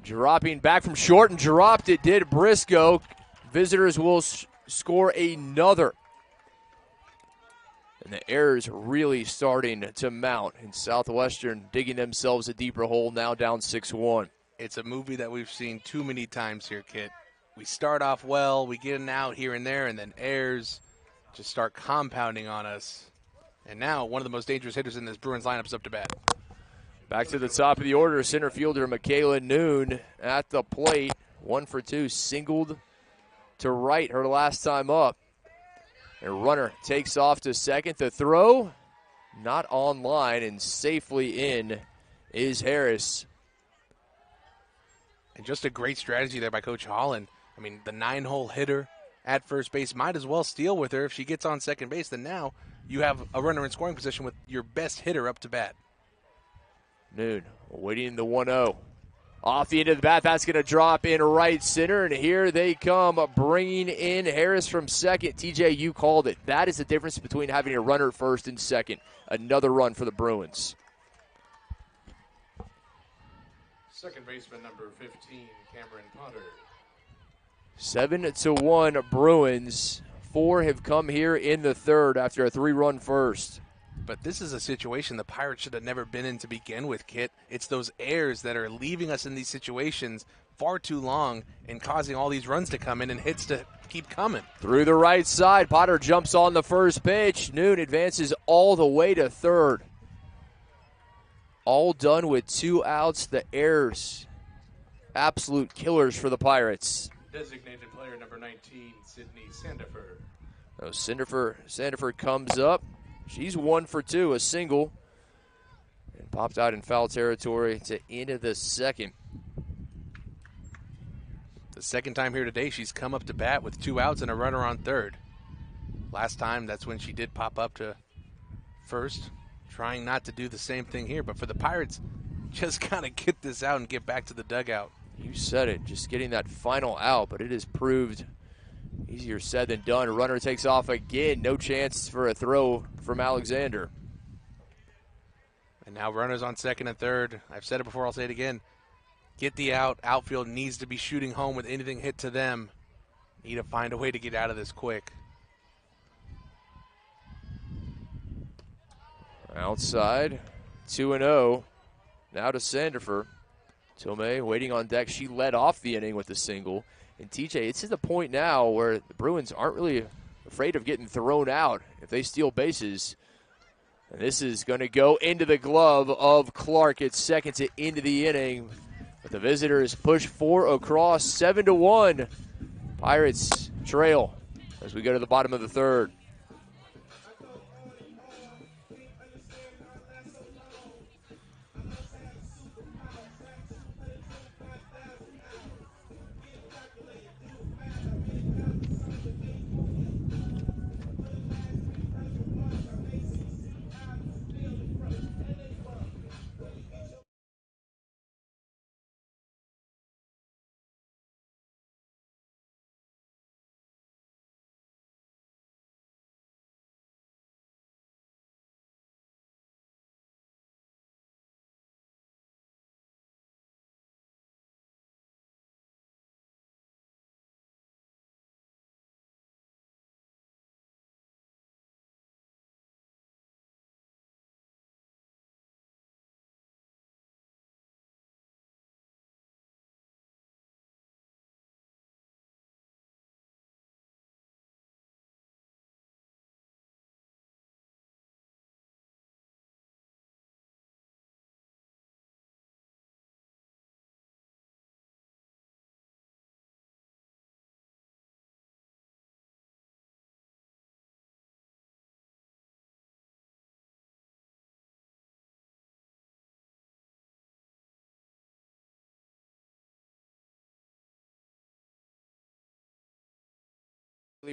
Speaker 2: Dropping back from short and dropped it, did Briscoe. Visitors will score another. And the errors really starting to mount. And Southwestern digging themselves a deeper hole, now down 6-1.
Speaker 3: It's a movie that we've seen too many times here, Kit. We start off well, we get an out here and there, and then errors just start compounding on us. And now one of the most dangerous hitters in this Bruins lineup is up to bat.
Speaker 2: Back to the top of the order, center fielder Michaela Noon at the plate. 1 for 2, singled to right her last time up. And runner takes off to second. The throw not on line, and safely in is Harris.
Speaker 3: And just a great strategy there by Coach Holland. I mean, the 9-hole hitter at first base might as well steal with her. If she gets on second base, then now you have a runner in scoring position with your best hitter up to bat.
Speaker 2: Noon waiting the 1-0. Off the end of the bat, that's going to drop in right center, and here they come, bringing in Harris from second. TJ, you called it. That is the difference between having a runner first and second. Another run for the Bruins.
Speaker 1: Second baseman, number 15, Cameron Potter.
Speaker 2: 7-1 Bruins. 4 have come here in the third after a 3-run first.
Speaker 3: But this is a situation the Pirates should have never been in to begin with, Kit. It's those errors that are leaving us in these situations far too long and causing all these runs to come in and hits to keep coming.
Speaker 2: Through the right side, Potter jumps on the first pitch. Noon advances all the way to third. All done with 2 outs. The errors, absolute killers for the Pirates.
Speaker 1: Designated player number 19, Sydney Sandifer.
Speaker 2: Sandifer comes up. She's 1 for 2, a single. And popped out in foul territory to end the second.
Speaker 3: The second time here today, she's come up to bat with 2 outs and a runner on third. Last time, that's when she did pop up to first. Trying not to do the same thing here. But for the Pirates, just kind of get this out and get back to the dugout.
Speaker 2: You said it, just getting that final out, but it has proved easier said than done. Runner takes off again. No chance for a throw from Alexander.
Speaker 3: And now runners on second and third. I've said it before, I'll say it again. Get the out. Outfield needs to be shooting home with anything hit to them. Need to find a way to get out of this quick.
Speaker 2: Outside, 2-0. Now to Sandifer. Tomei waiting on deck. She led off the inning with a single. And TJ, it's to the point now where the Bruins aren't really afraid of getting thrown out if they steal bases. And this is going to go into the glove of Clark. It's second to end of the inning. But the visitors push 4 across, 7-1. Pirates trail as we go to the bottom of the third.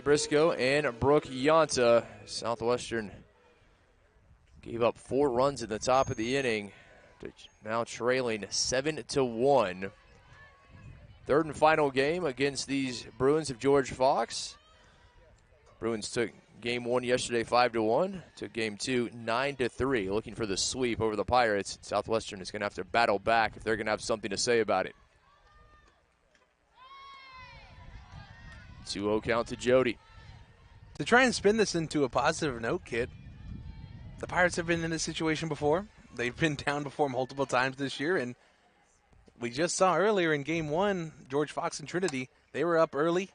Speaker 2: Briscoe and Brooke Yanta. Southwestern gave up 4 runs in the top of the inning, now trailing 7-1. Third and final game against these Bruins of George Fox. Bruins took game 1 yesterday 5-1, took game 2 9-3, looking for the sweep over the Pirates. Southwestern is going to have to battle back if they're going to have something to say about it. 2-0 count to Jody.
Speaker 3: To try and spin this into a positive note, Kit, the Pirates have been in this situation before. They've been down before multiple times this year, and we just saw earlier in game 1, George Fox and Trinity, they were up early.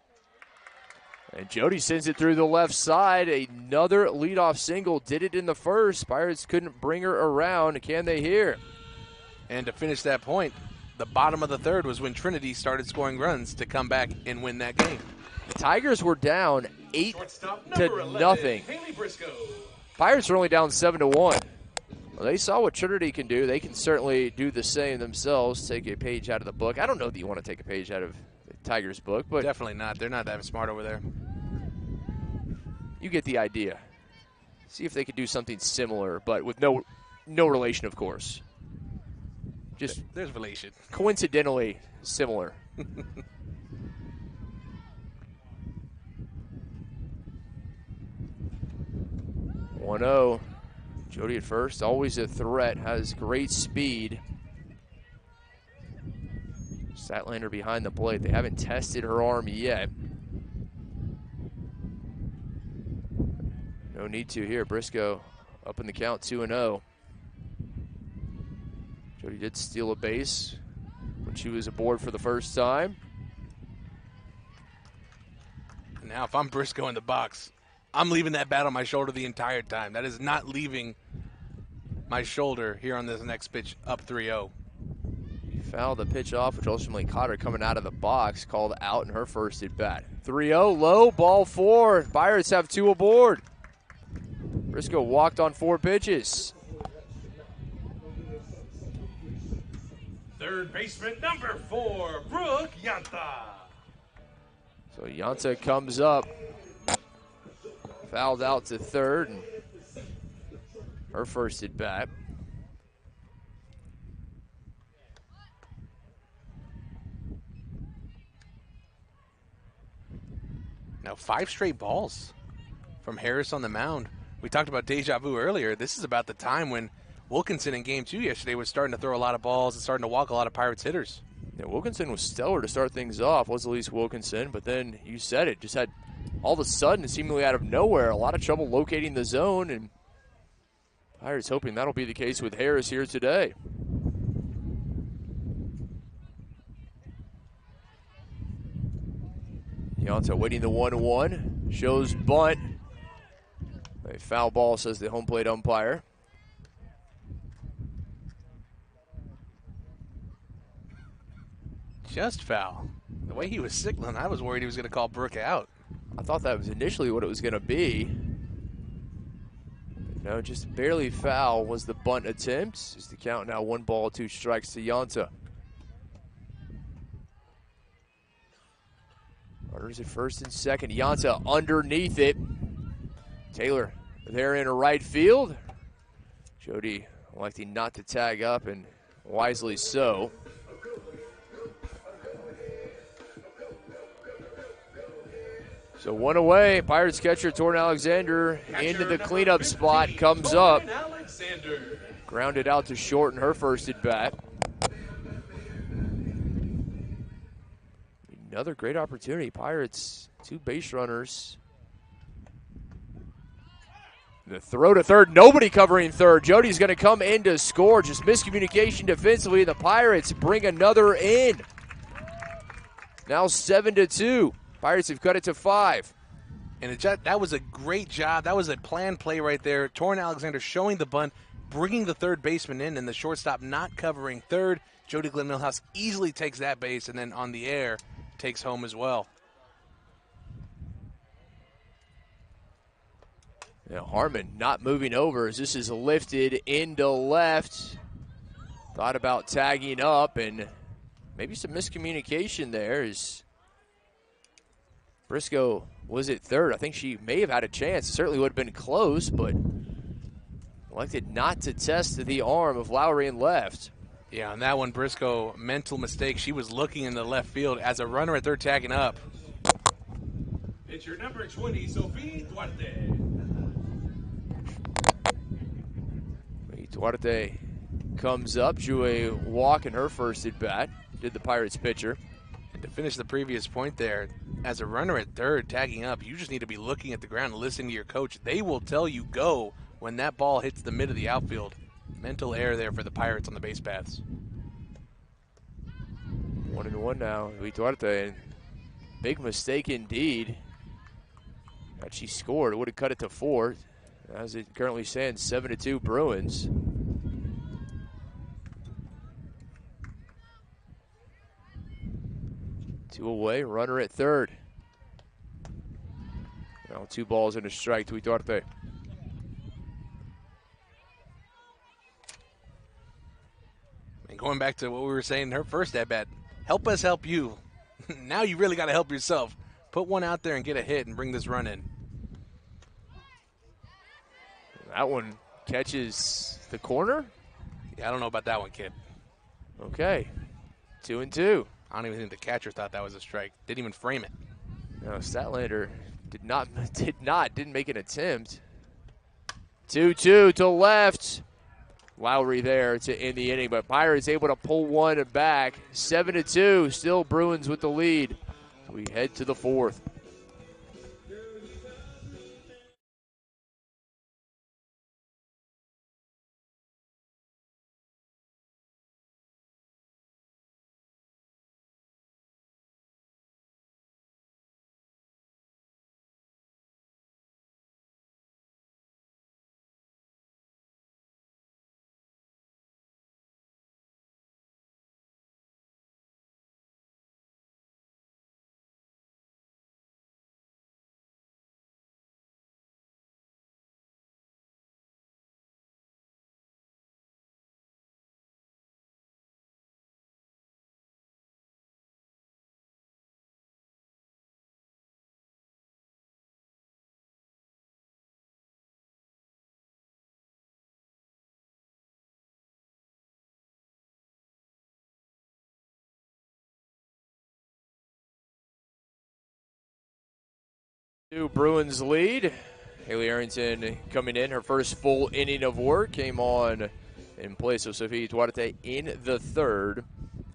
Speaker 2: And Jody sends it through the left side. Another leadoff single. Did it in the first. Pirates couldn't bring her around. Can they here?
Speaker 3: And to finish that point, the bottom of the third was when Trinity started scoring runs to come back and win that game.
Speaker 2: The Tigers were down 8-0.
Speaker 1: Haley Briscoe.
Speaker 2: Pirates are only down 7-1. Well, they saw what Trinity can do. They can certainly do the same themselves, take a page out of the book. I don't know that you want to take a page out of the Tigers' book, but
Speaker 3: definitely not. They're not that smart over there.
Speaker 2: You get the idea. See if they could do something similar, but with no relation, of course. Just
Speaker 3: there's relation.
Speaker 2: Coincidentally similar. 1-0. Jody at first, always a threat, has great speed. Statlander behind the plate. They haven't tested her arm yet. No need to here. Briscoe up in the count, 2-0. Jody did steal a base when she was aboard for the first time.
Speaker 3: Now, if I'm Briscoe in the box, I'm leaving that bat on my shoulder the entire time. That is not leaving my shoulder here on this next pitch, up 3-0.
Speaker 2: She fouled the pitch off, which ultimately caught her coming out of the box, called out in her first at bat. 3-0, low, ball 4. Pirates have 2 aboard. Briscoe walked on 4 pitches.
Speaker 1: Third baseman, number 4, Brooke Yanta.
Speaker 2: So Yanta comes up, fouled out to third, and her first at bat.
Speaker 3: Now 5 straight balls from Harris on the mound. We talked about deja vu earlier. This is about the time when Wilkinson in game 2 yesterday was starting to throw a lot of balls and starting to walk a lot of Pirates hitters.
Speaker 2: Yeah, Wilkinson was stellar to start things off, was Elise Wilkinson, but then you said it, just had all of a sudden, seemingly out of nowhere, a lot of trouble locating the zone, and Pirates hoping that'll be the case with Harris here today. Yanta waiting the 1-1, shows bunt. A foul ball, says the home plate umpire.
Speaker 3: Just foul. The way he was signaling, I was worried he was going to call Brooke out.
Speaker 2: I thought that was initially what it was going to be. No, just barely foul was the bunt attempt. Is the count now 1 ball, 2 strikes to Yanta. Runners at first and second. Yanta underneath it. Taylor there in right field. Jody electing not to tag up, and wisely so. So 1 away. Pirates catcher Torrin Alexander into the cleanup spot, comes up. Grounded out to short in her first at bat. Another great opportunity. Pirates, 2 base runners. The throw to third, nobody covering third. Jody's going to come in to score. Just miscommunication defensively. The Pirates bring another in. Now 7-2. Pirates have cut it to 5.
Speaker 3: And that was a great job. That was a planned play right there. Torrin Alexander showing the bunt, bringing the third baseman in, and the shortstop not covering third. Jody Glenn Millhouse easily takes that base, and then on the air takes home as well.
Speaker 2: Now Harmon not moving over as this is lifted into left. Thought about tagging up, and maybe some miscommunication there as Briscoe was at third. I think she may have had a chance. It certainly would have been close, but elected not to test the arm of Lowry in left.
Speaker 3: Yeah, on that one, Briscoe, mental mistake. She was looking in the left field as a runner at third tagging up.
Speaker 1: It's your number 20, Sophie Duarte.
Speaker 2: Duarte comes up, drew a walk in her first at bat, did the Pirates pitcher.
Speaker 3: And to finish the previous point there, as a runner at third tagging up, you just need to be looking at the ground and listening to your coach. They will tell you go when that ball hits the mid of the outfield. Mental error there for the Pirates on the base paths.
Speaker 2: 1-1 now, Duarte. Big mistake indeed. Had she scored, it would have cut it to 4. As it currently stands, 7-2 Bruins. Two away, runner at third. Now 2 balls and a strike to Duarte.
Speaker 3: And going back to what we were saying in her first at-bat, help us help you. Now you really got to help yourself. Put one out there and get a hit and bring this run in.
Speaker 2: That one catches the corner?
Speaker 3: Yeah, I don't know about that one, kid.
Speaker 2: Okay, 2-2.
Speaker 3: I don't even think the catcher thought that was a strike. Didn't even frame it.
Speaker 2: No, Statlander didn't make an attempt. 2-2 to left. Lowry there to end the inning, but Pirates able to pull one back. 7-2, still Bruins with the lead. We head to the 4th. Bruins lead. Haley Arrington coming in. Her first full inning of work came on in place of Sophie Duarte in the 3rd.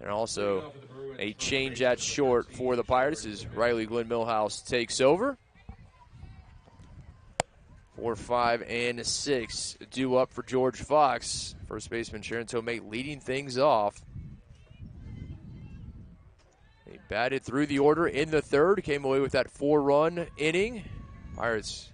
Speaker 2: And also a change at short for the Pirates as Riley Glenn Millhouse takes over. 4, 5, and 6 due up for George Fox. First baseman Sharon Tomei leading things off. He batted through the order in the 3rd, came away with that 4-run inning. Pirates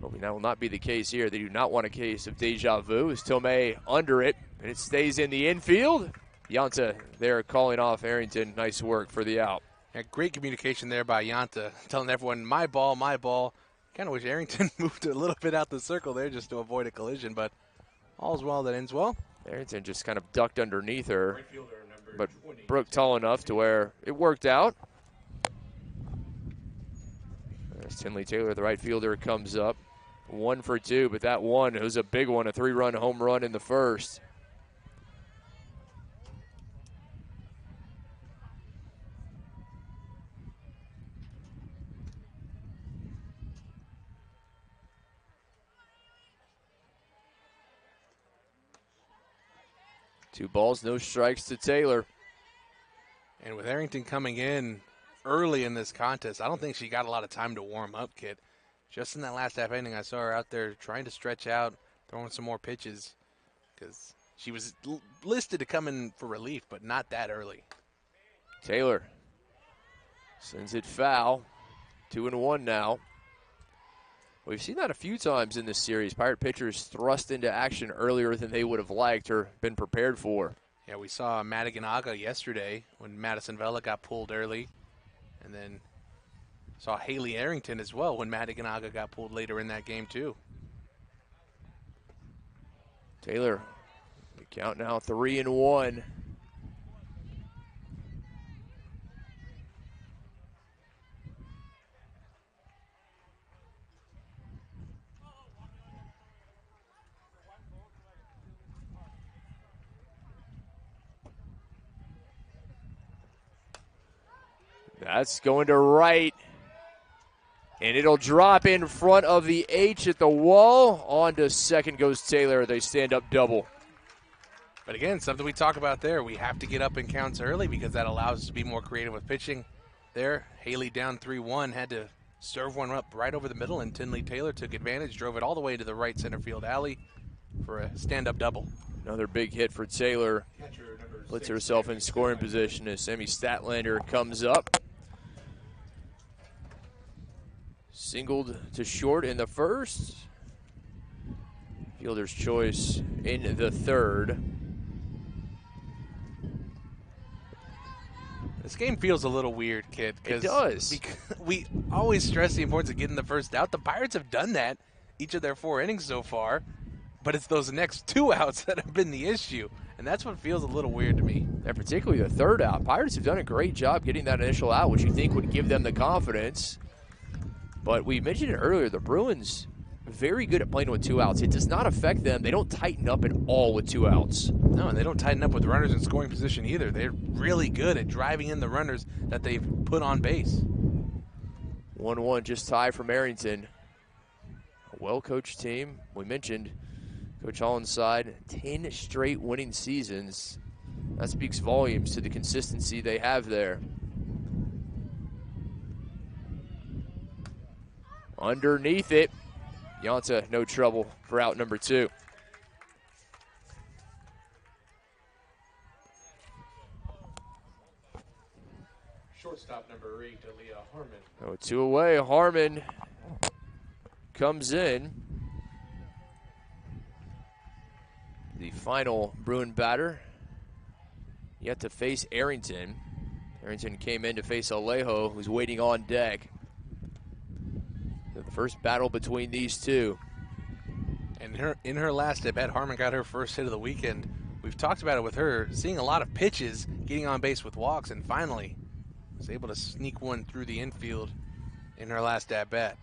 Speaker 2: hoping that will not be the case here. They do not want a case of deja vu as Tomei under it, and it stays in the infield. Yanta there calling off Arrington. Nice work for the out.
Speaker 3: Yeah, great communication there by Yanta, telling everyone, my ball, my ball. Kind of wish Arrington moved a little bit out the circle there just to avoid a collision, but all's well that ends well.
Speaker 2: Arrington just kind of ducked underneath her, but Brooke tall enough to where it worked out. There's Tinley Taylor, the right fielder, comes up. 1 for 2, but that one, it was a big one, a 3-run home run in the 1st. Two balls, no strikes to Taylor.
Speaker 3: And with Arrington coming in early in this contest, I don't think she got a lot of time to warm up, kid. Just in that last half inning, I saw her out there trying to stretch out, throwing some more pitches, because she was listed to come in for relief, but not that early.
Speaker 2: Taylor sends it foul. 2-1 now. We've seen that a few times in this series. Pirate pitchers thrust into action earlier than they would have liked or been prepared for.
Speaker 3: Yeah, we saw Madigan Aga yesterday when Madison Vela got pulled early. And then saw Haley Arrington as well when Madigan Aga got pulled later in that game too.
Speaker 2: Taylor, the count now 3-1. That's going to right. And it'll drop in front of the H at the wall. On to second goes Taylor. They stand up double.
Speaker 3: But again, something we talk about there. We have to get up in counts early because that allows us to be more creative with pitching. There, Haley down 3-1, had to serve one up right over the middle, and Tinley Taylor took advantage, drove it all the way to the right center field alley for a stand-up double.
Speaker 2: Another big hit for Taylor. Puts herself in scoring position as Sammy Statlander comes up. Singled to short in the first. Fielder's choice in the third.
Speaker 3: This game feels a little weird, kid.
Speaker 2: It does.
Speaker 3: Because we always stress the importance of getting the first out. The Pirates have done that each of their 4 innings so far, but it's those next 2 outs that have been the issue, and that's what feels a little weird to me.
Speaker 2: And particularly the third out. Pirates have done a great job getting that initial out, which you think would give them the confidence. But we mentioned it earlier, the Bruins very good at playing with 2 outs. It does not affect them. They don't tighten up at all with 2 outs.
Speaker 3: No, and they don't tighten up with runners in scoring position either. They're really good at driving in the runners that they've put on base.
Speaker 2: 1-1 just tie from Arrington. A well-coached team. We mentioned Coach Holland's side, 10 straight winning seasons. That speaks volumes to the consistency they have there. Underneath it, Yanta, no trouble for out number 2.
Speaker 3: Shortstop number 8, Aaliyah Harmon.
Speaker 2: Oh, 2 away. Harmon comes in. The final Bruin batter yet to face Arrington. Arrington came in to face Alejo, who's waiting on deck. The first battle between these two.
Speaker 3: And in her last at bat, Harmon got her first hit of the weekend. We've talked about it with her, seeing a lot of pitches, getting on base with walks, and finally was able to sneak one through the infield in her last at bat.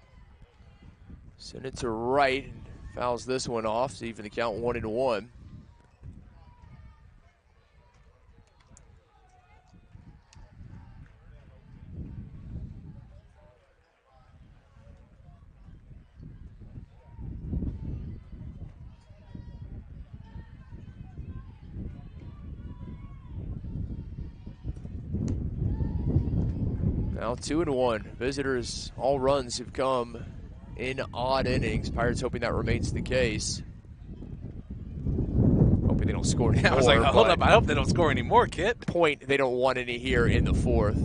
Speaker 2: Send it to right, and fouls this one off, so even the count 1-1. Now 2-1. Visitors, all runs have come in odd innings. Pirates hoping that remains the case. Hoping they don't score any more.
Speaker 3: I was like, hold up, I hope they don't score any more, kid.
Speaker 2: Point, they don't want any here in the 4th.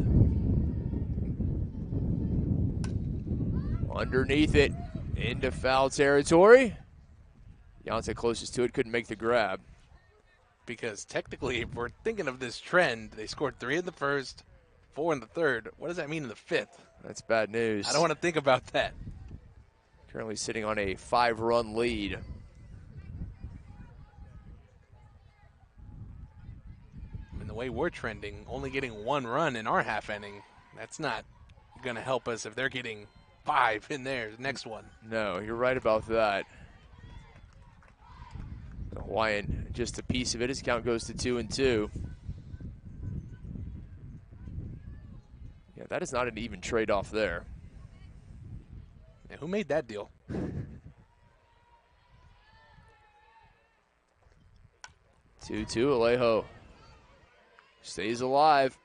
Speaker 2: Underneath it, into foul territory. Yanta closest to it, couldn't make the grab.
Speaker 3: Because technically, if we're thinking of this trend, they scored 3 in the first, 4 in the third. What does that mean in the 5th?
Speaker 2: That's bad news.
Speaker 3: I don't want to think about that.
Speaker 2: Currently sitting on a 5-run lead.
Speaker 3: And the way we're trending, only getting 1 run in our half inning, that's not going to help us if they're getting 5 in their next one.
Speaker 2: No, you're right about that. The Hawaiian, just a piece of it. His count goes to 2-2. Yeah, that is not an even trade-off there.
Speaker 3: Yeah, who made that deal?
Speaker 2: 2-2, Alejo stays alive.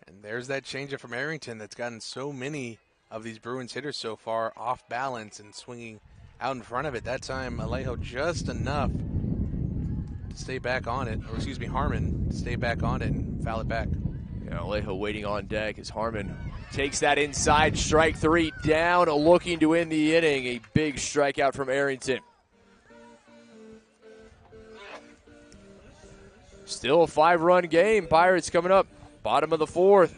Speaker 3: And there's that changeup from Arrington that's gotten so many of these Bruins hitters so far off balance and swinging out in front of it. That time, Alejo just enough to stay back on it, or excuse me, Harmon to stay back on it and foul it back.
Speaker 2: Yeah, Alejo waiting on deck as Harmon takes that inside, strike 3 down, looking to end the inning. A big strikeout from Arrington. Still a 5-run game. Pirates coming up, bottom of the 4th.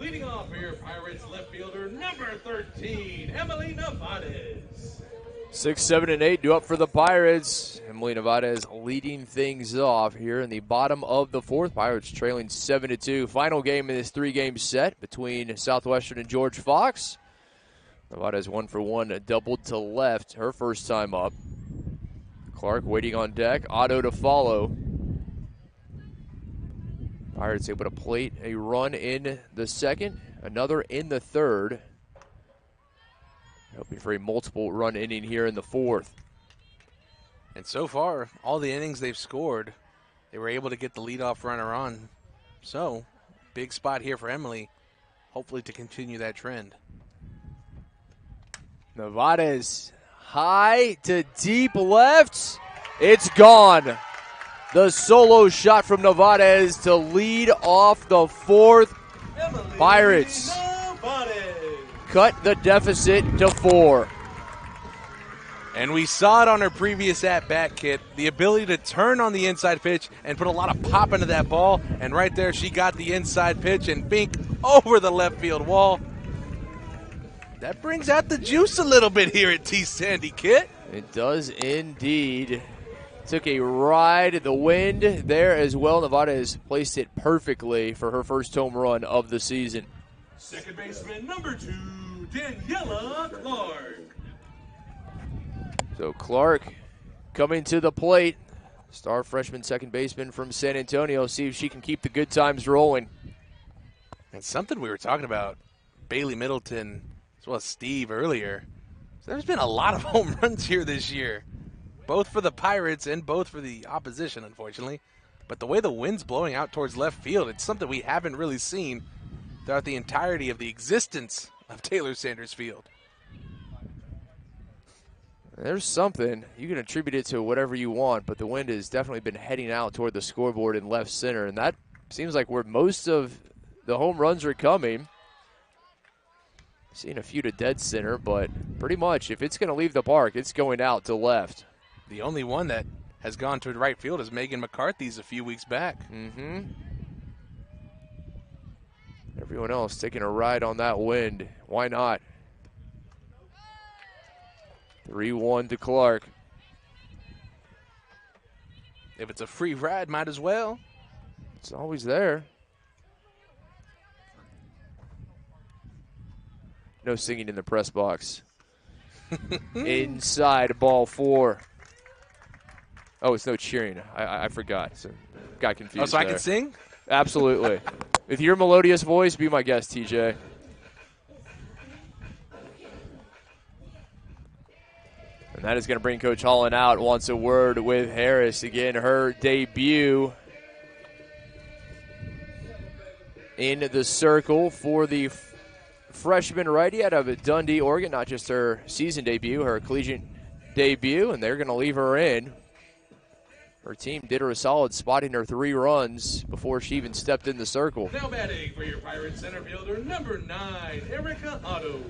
Speaker 1: Leading off for your Pirates left fielder, number 13, Emily Nevades.
Speaker 2: 6, 7, and 8 due up for the Pirates. Emily Nevades leading things off here in the bottom of the fourth. Pirates trailing 7-2. Final game in this three-game set between Southwestern and George Fox. Nevades 1 for 1, doubled to left, her first time up. Clark waiting on deck, Otto to follow. Pirates able to plate a run in the second, another in the third. Hoping for a multiple run inning here in the fourth.
Speaker 3: And so far, all the innings they've scored, they were able to get the leadoff runner on. So, big spot here for Emily, hopefully to continue that trend.
Speaker 2: Nevades high to deep left. It's gone. The solo shot from Nevades to lead off the fourth. Pirates cut the deficit to 4.
Speaker 3: And we saw it on her previous at-bat, Kit, the ability to turn on the inside pitch and put a lot of pop into that ball. And right there, she got the inside pitch and bink over the left field wall. That brings out the juice a little bit here at T-Sandy, Kit.
Speaker 2: It does indeed. Took a ride, the wind there as well. Nevades placed it perfectly for her first home run of the season.
Speaker 1: Second baseman, number 2, Daniela Clark.
Speaker 2: So Clark coming to the plate. Star freshman second baseman from San Antonio. See if she can keep the good times rolling.
Speaker 3: And something we were talking about, Bailey Middleton as well as Steve earlier. So there's been a lot of home runs here this year, both for the Pirates and both for the opposition, unfortunately. But the way the wind's blowing out towards left field, it's something we haven't really seen throughout the entirety of the existence of Taylor Sanders Field.
Speaker 2: There's something. You can attribute it to whatever you want, but the wind has definitely been heading out toward the scoreboard in left center, and that seems like where most of the home runs are coming. Seen a few to dead center, but pretty much if it's going to leave the park, it's going out to left.
Speaker 3: The only one that has gone to right field is Megan McCarthy's a few weeks back.
Speaker 2: Everyone else taking a ride on that wind. Why not? 3-1 to Clark.
Speaker 3: If it's a free ride, might as well.
Speaker 2: It's always there. No singing in the press box. Inside, ball 4. Oh, it's no cheering. I forgot. So got confused.
Speaker 3: Oh, so I
Speaker 2: there.
Speaker 3: can sing?
Speaker 2: Absolutely. With your melodious voice, be my guest, TJ. And that is going to bring Coach Holland out. Wants a word with Harris. Again, her debut in the circle for the freshman righty out of Dundee, Oregon. Not just her season debut, her collegiate debut, and they're going to leave her in. Her team did her a solid spotting her 3 runs before she even stepped in the circle.
Speaker 1: Now batting for your Pirates center fielder, number 9, Erica Otto.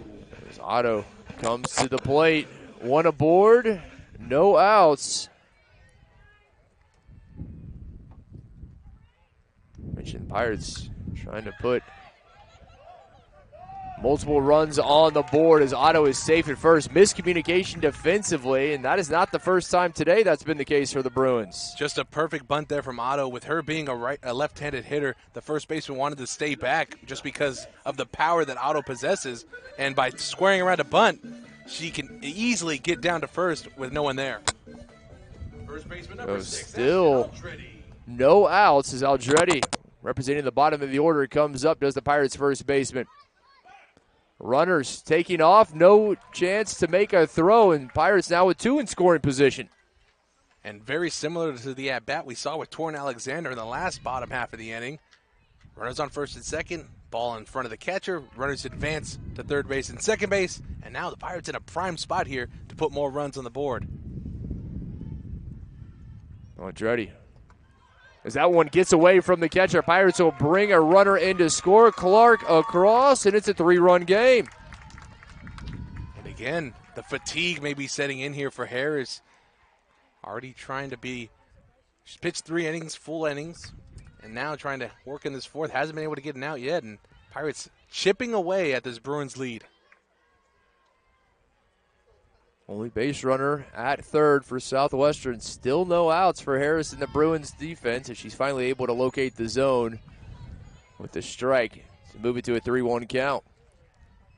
Speaker 2: As Otto comes to the plate. 1 aboard, no outs. Mentioned Pirates trying to put multiple runs on the board as Otto is safe at first. Miscommunication defensively, and that is not the first time today that's been the case for the Bruins.
Speaker 3: Just a perfect bunt there from Otto. With her being a left-handed hitter, the first baseman wanted to stay back just because of the power that Otto possesses. And by squaring around a bunt, she can easily get down to first with no one there.
Speaker 1: First baseman number 6,
Speaker 2: still no outs as Aldretti, representing the bottom of the order, comes up, does the Pirates' first baseman. Runners taking off, no chance to make a throw, and Pirates now with 2 in scoring position.
Speaker 3: And very similar to the at-bat we saw with Torrin Alexander in the last bottom half of the inning. Runners on first and second, ball in front of the catcher, runners advance to third base and second base, and now the Pirates in a prime spot here to put more runs on the board.
Speaker 2: Andretti. As that one gets away from the catcher, Pirates will bring a runner in to score. Clark across, and it's a 3-run game.
Speaker 3: And again, the fatigue may be setting in here for Harris. Already trying to be, she's pitched 3 innings, full innings, and now trying to work in this fourth. Hasn't been able to get an out yet, and Pirates chipping away at this Bruins lead.
Speaker 2: Only base runner at third for Southwestern. Still no outs for Harris in the Bruins defense as she's finally able to locate the zone with the strike to move it to a 3-1 count.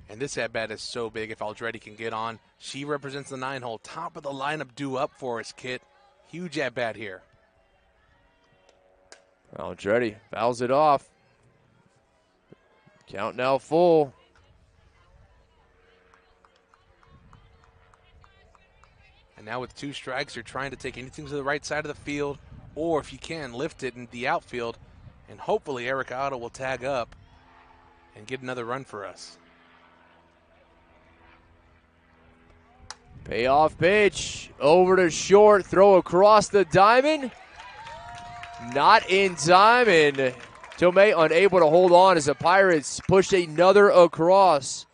Speaker 3: And this at-bat is so big if Aldretti can get on. She represents the 9-hole. Top of the lineup due up for us, Kit. Huge at-bat here.
Speaker 2: Aldretti fouls it off. Count now full.
Speaker 3: And now with 2 strikes, you're trying to take anything to the right side of the field, or if you can, lift it in the outfield, and hopefully Erica Otto will tag up and get another run for us.
Speaker 2: Payoff pitch. Over to short. Throw across the diamond. Not in time, and Tomei unable to hold on as the Pirates push another across.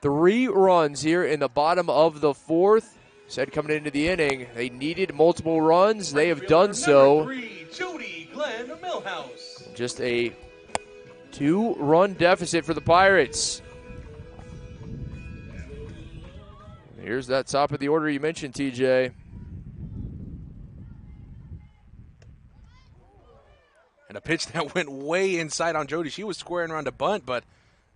Speaker 2: 3 runs here in the bottom of the 4th. Said coming into the inning, they needed multiple runs. They have done so. Just a 2-run deficit for the Pirates. Here's that top of the order you mentioned, TJ.
Speaker 3: And a pitch that went way inside on Jody. She was squaring around a bunt, but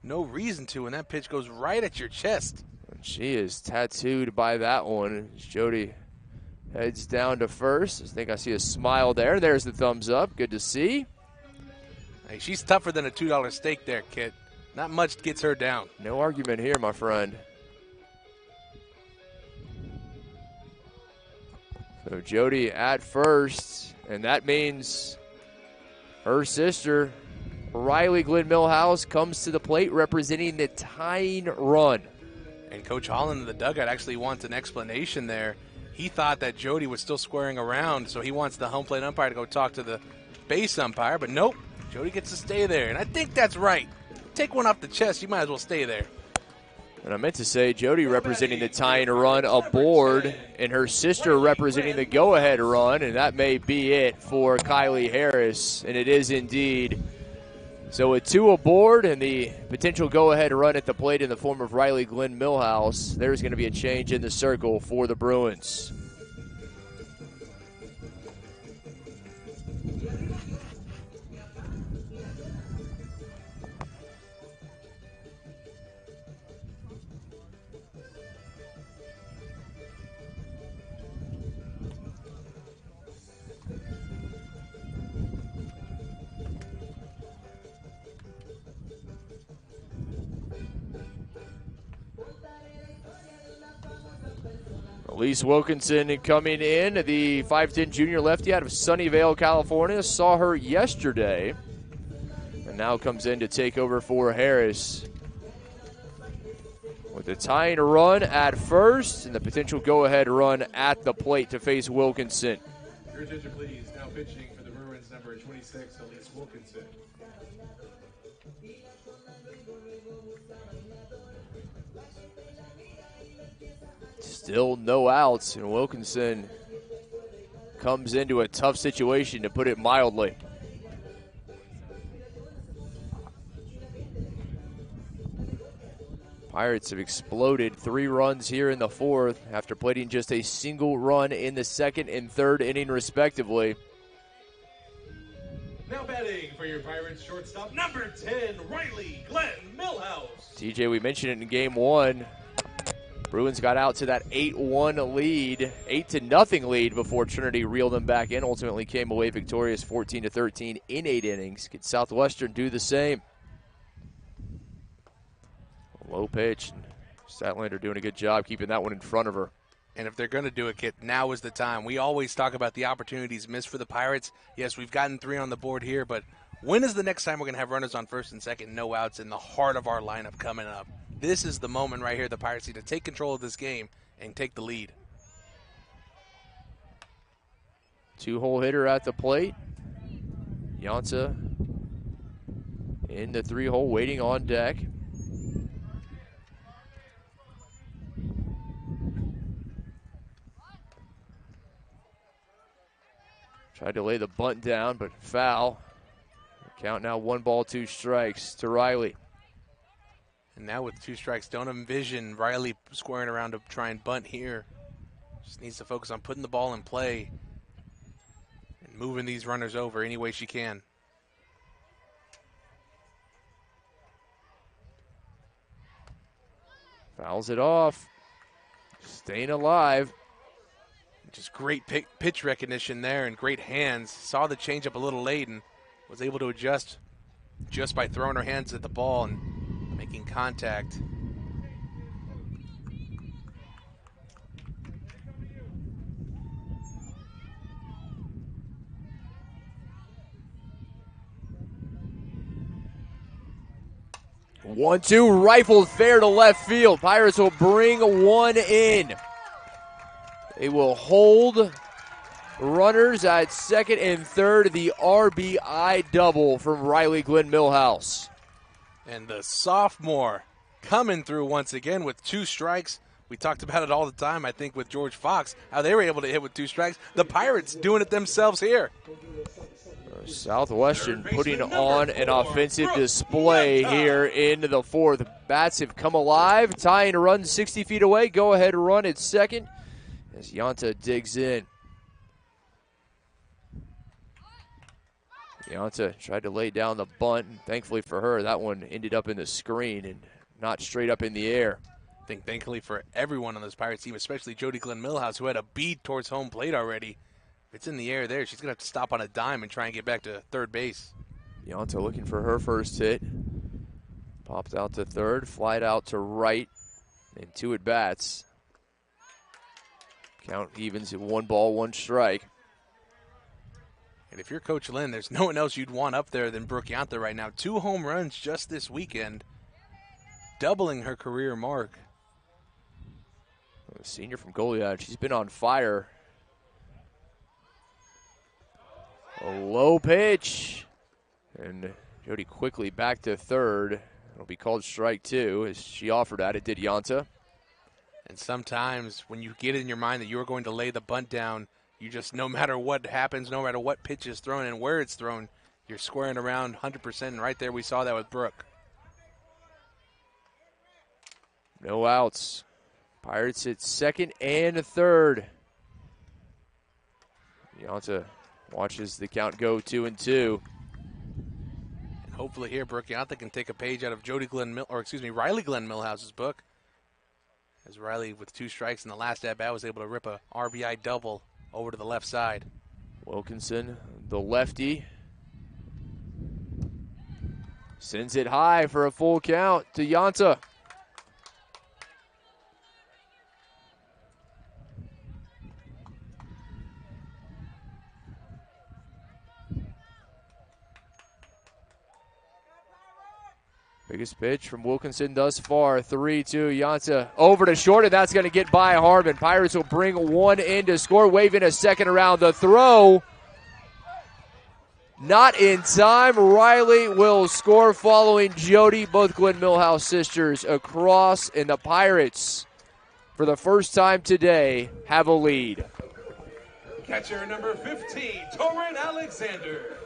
Speaker 3: no reason to, and that pitch goes right at your chest.
Speaker 2: She is tattooed by that one. Jody heads down to first. I think I see a smile there. There's the thumbs up. Good to see.
Speaker 3: Hey, she's tougher than a $2 steak there, Kit. Not much gets her down.
Speaker 2: No argument here, my friend. So Jody at first, and that means her sister, Riley Glenn Millhouse, comes to the plate representing the tying run.
Speaker 3: And Coach Holland in the dugout actually wants an explanation there. He thought that Jody was still squaring around, so he wants the home plate umpire to go talk to the base umpire. But nope, Jody gets to stay there. And I think that's right. Take one off the chest, you might as well stay there.
Speaker 2: And I meant to say Jody representing the tying run aboard, and her sister representing the go-ahead run, and that may be it for Kylie Harris, and it is indeed. So with 2 aboard and the potential go-ahead run at the plate in the form of Riley Glenn Millhouse, there's going to be a change in the circle for the Bruins. Elise Wilkinson coming in, the 5'10 junior lefty out of Sunnyvale, California. Saw her yesterday and now comes in to take over for Harris. With the tying run at first and the potential go-ahead run at the plate to face Wilkinson.
Speaker 1: Your attention, please. Now pitching for the Bruins, number 26, Elise Wilkinson.
Speaker 2: Still no outs, and Wilkinson comes into a tough situation, to put it mildly. Pirates have exploded 3 runs here in the 4th after plating just a single run in the 2nd and 3rd inning, respectively.
Speaker 1: Now batting for your Pirates shortstop, number 10, Riley Glenn Millhouse.
Speaker 2: TJ, we mentioned it in game 1. Bruins got out to that 8-1 lead, 8-0 lead before Trinity reeled them back in. Ultimately came away victorious 14-13 in 8 innings. Could Southwestern do the same? Low pitch. Statlander doing a good job keeping that one in front of her.
Speaker 3: And if they're going to do it, Kit, now is the time. We always talk about the opportunities missed for the Pirates. Yes, we've gotten 3 on the board here, but when is the next time we're going to have runners on first and second, no outs in the heart of our lineup coming up? This is the moment right here the Pirates need to take control of this game and take the lead.
Speaker 2: 2-hole hitter at the plate. Yonsa in the 3-hole waiting on deck. Tried to lay the bunt down, but foul. Count now 1 ball, 2 strikes to Riley.
Speaker 3: And now with 2 strikes, don't envision Riley squaring around to try and bunt here. Just needs to focus on putting the ball in play and moving these runners over any way she can.
Speaker 2: Fouls it off. Staying alive.
Speaker 3: Just great pitch recognition there and great hands. Saw the changeup a little late and was able to adjust just by throwing her hands at the ball and making contact.
Speaker 2: One-two rifled fair to left field. Pirates will bring one in. They will hold runners at second and third. The RBI double from Riley Glenn Millhouse.
Speaker 3: And the sophomore coming through once again with 2 strikes. We talked about it all the time, I think, with George Fox, how they were able to hit with 2 strikes. The Pirates doing it themselves here.
Speaker 2: Southwestern putting on an offensive display here in the 4th. Bats have come alive, tying a run 60 feet away. Go ahead run at second as Yanta digs in. Yanta tried to lay down the bunt, and thankfully for her, that one ended up in the screen and not straight up in the air.
Speaker 3: I think thankfully for everyone on this Pirates team, especially Jody Glenn Millhouse, who had a bead towards home plate already. If it's in the air there, she's going to have to stop on a dime and try and get back to third base.
Speaker 2: Yanta looking for her first hit. Popped out to third, flied out to right, and 2 at bats. Count evens at 1 ball, 1 strike.
Speaker 3: And if you're Coach Lynn, there's no one else you'd want up there than Brooke Yanta right now. 2 home runs just this weekend, doubling her career mark.
Speaker 2: A senior from Goliad, she's been on fire. A low pitch. And Jody quickly back to third. It'll be called strike 2 as she offered at it, did Yanta.
Speaker 3: And sometimes when you get in your mind that you're going to lay the bunt down, you just, no matter what happens, no matter what pitch is thrown and where it's thrown, you're squaring around 100%. And right there we saw that with Brooke.
Speaker 2: No outs. Pirates at second and third. Yanta watches the count go 2-2.
Speaker 3: And hopefully here, Brooke Yanta can take a page out of Riley Glenn Millhouse's book. As Riley, with 2 strikes in the last at-bat, was able to rip a RBI double over to the left side.
Speaker 2: Wilkinson, the lefty, sends it high for a full count to Yanta. Biggest pitch from Wilkinson thus far, 3-2. Yanta over to short, and that's going to get by Harmon. Pirates will bring one in to score, waving a second around. The throw, not in time. Riley will score following Jody, both Glenn Millhouse sisters, across, and the Pirates, for the first time today, have a lead.
Speaker 1: Catcher number 15, Torrin Alexander.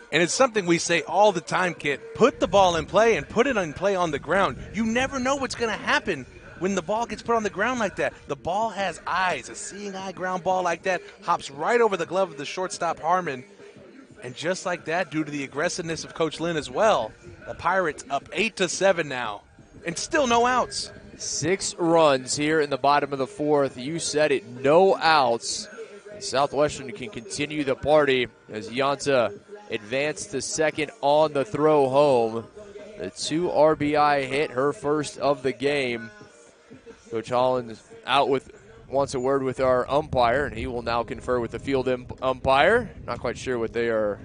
Speaker 3: And it's something we say all the time, Kit. Put the ball in play and put it in play on the ground. You never know what's going to happen when the ball gets put on the ground like that. The ball has eyes. A seeing eye ground ball like that hops right over the glove of the shortstop Harmon. And just like that, due to the aggressiveness of Coach Lynn as well, the Pirates up 8-7 now. And still no outs.
Speaker 2: 6 runs here in the bottom of the 4th. You said it, no outs. And Southwestern can continue the party as Yanta advanced to second on the throw home. The 2 RBI hit, her first of the game. Coach Holland wants a word with our umpire, and he will now confer with the field umpire. Not quite sure what they are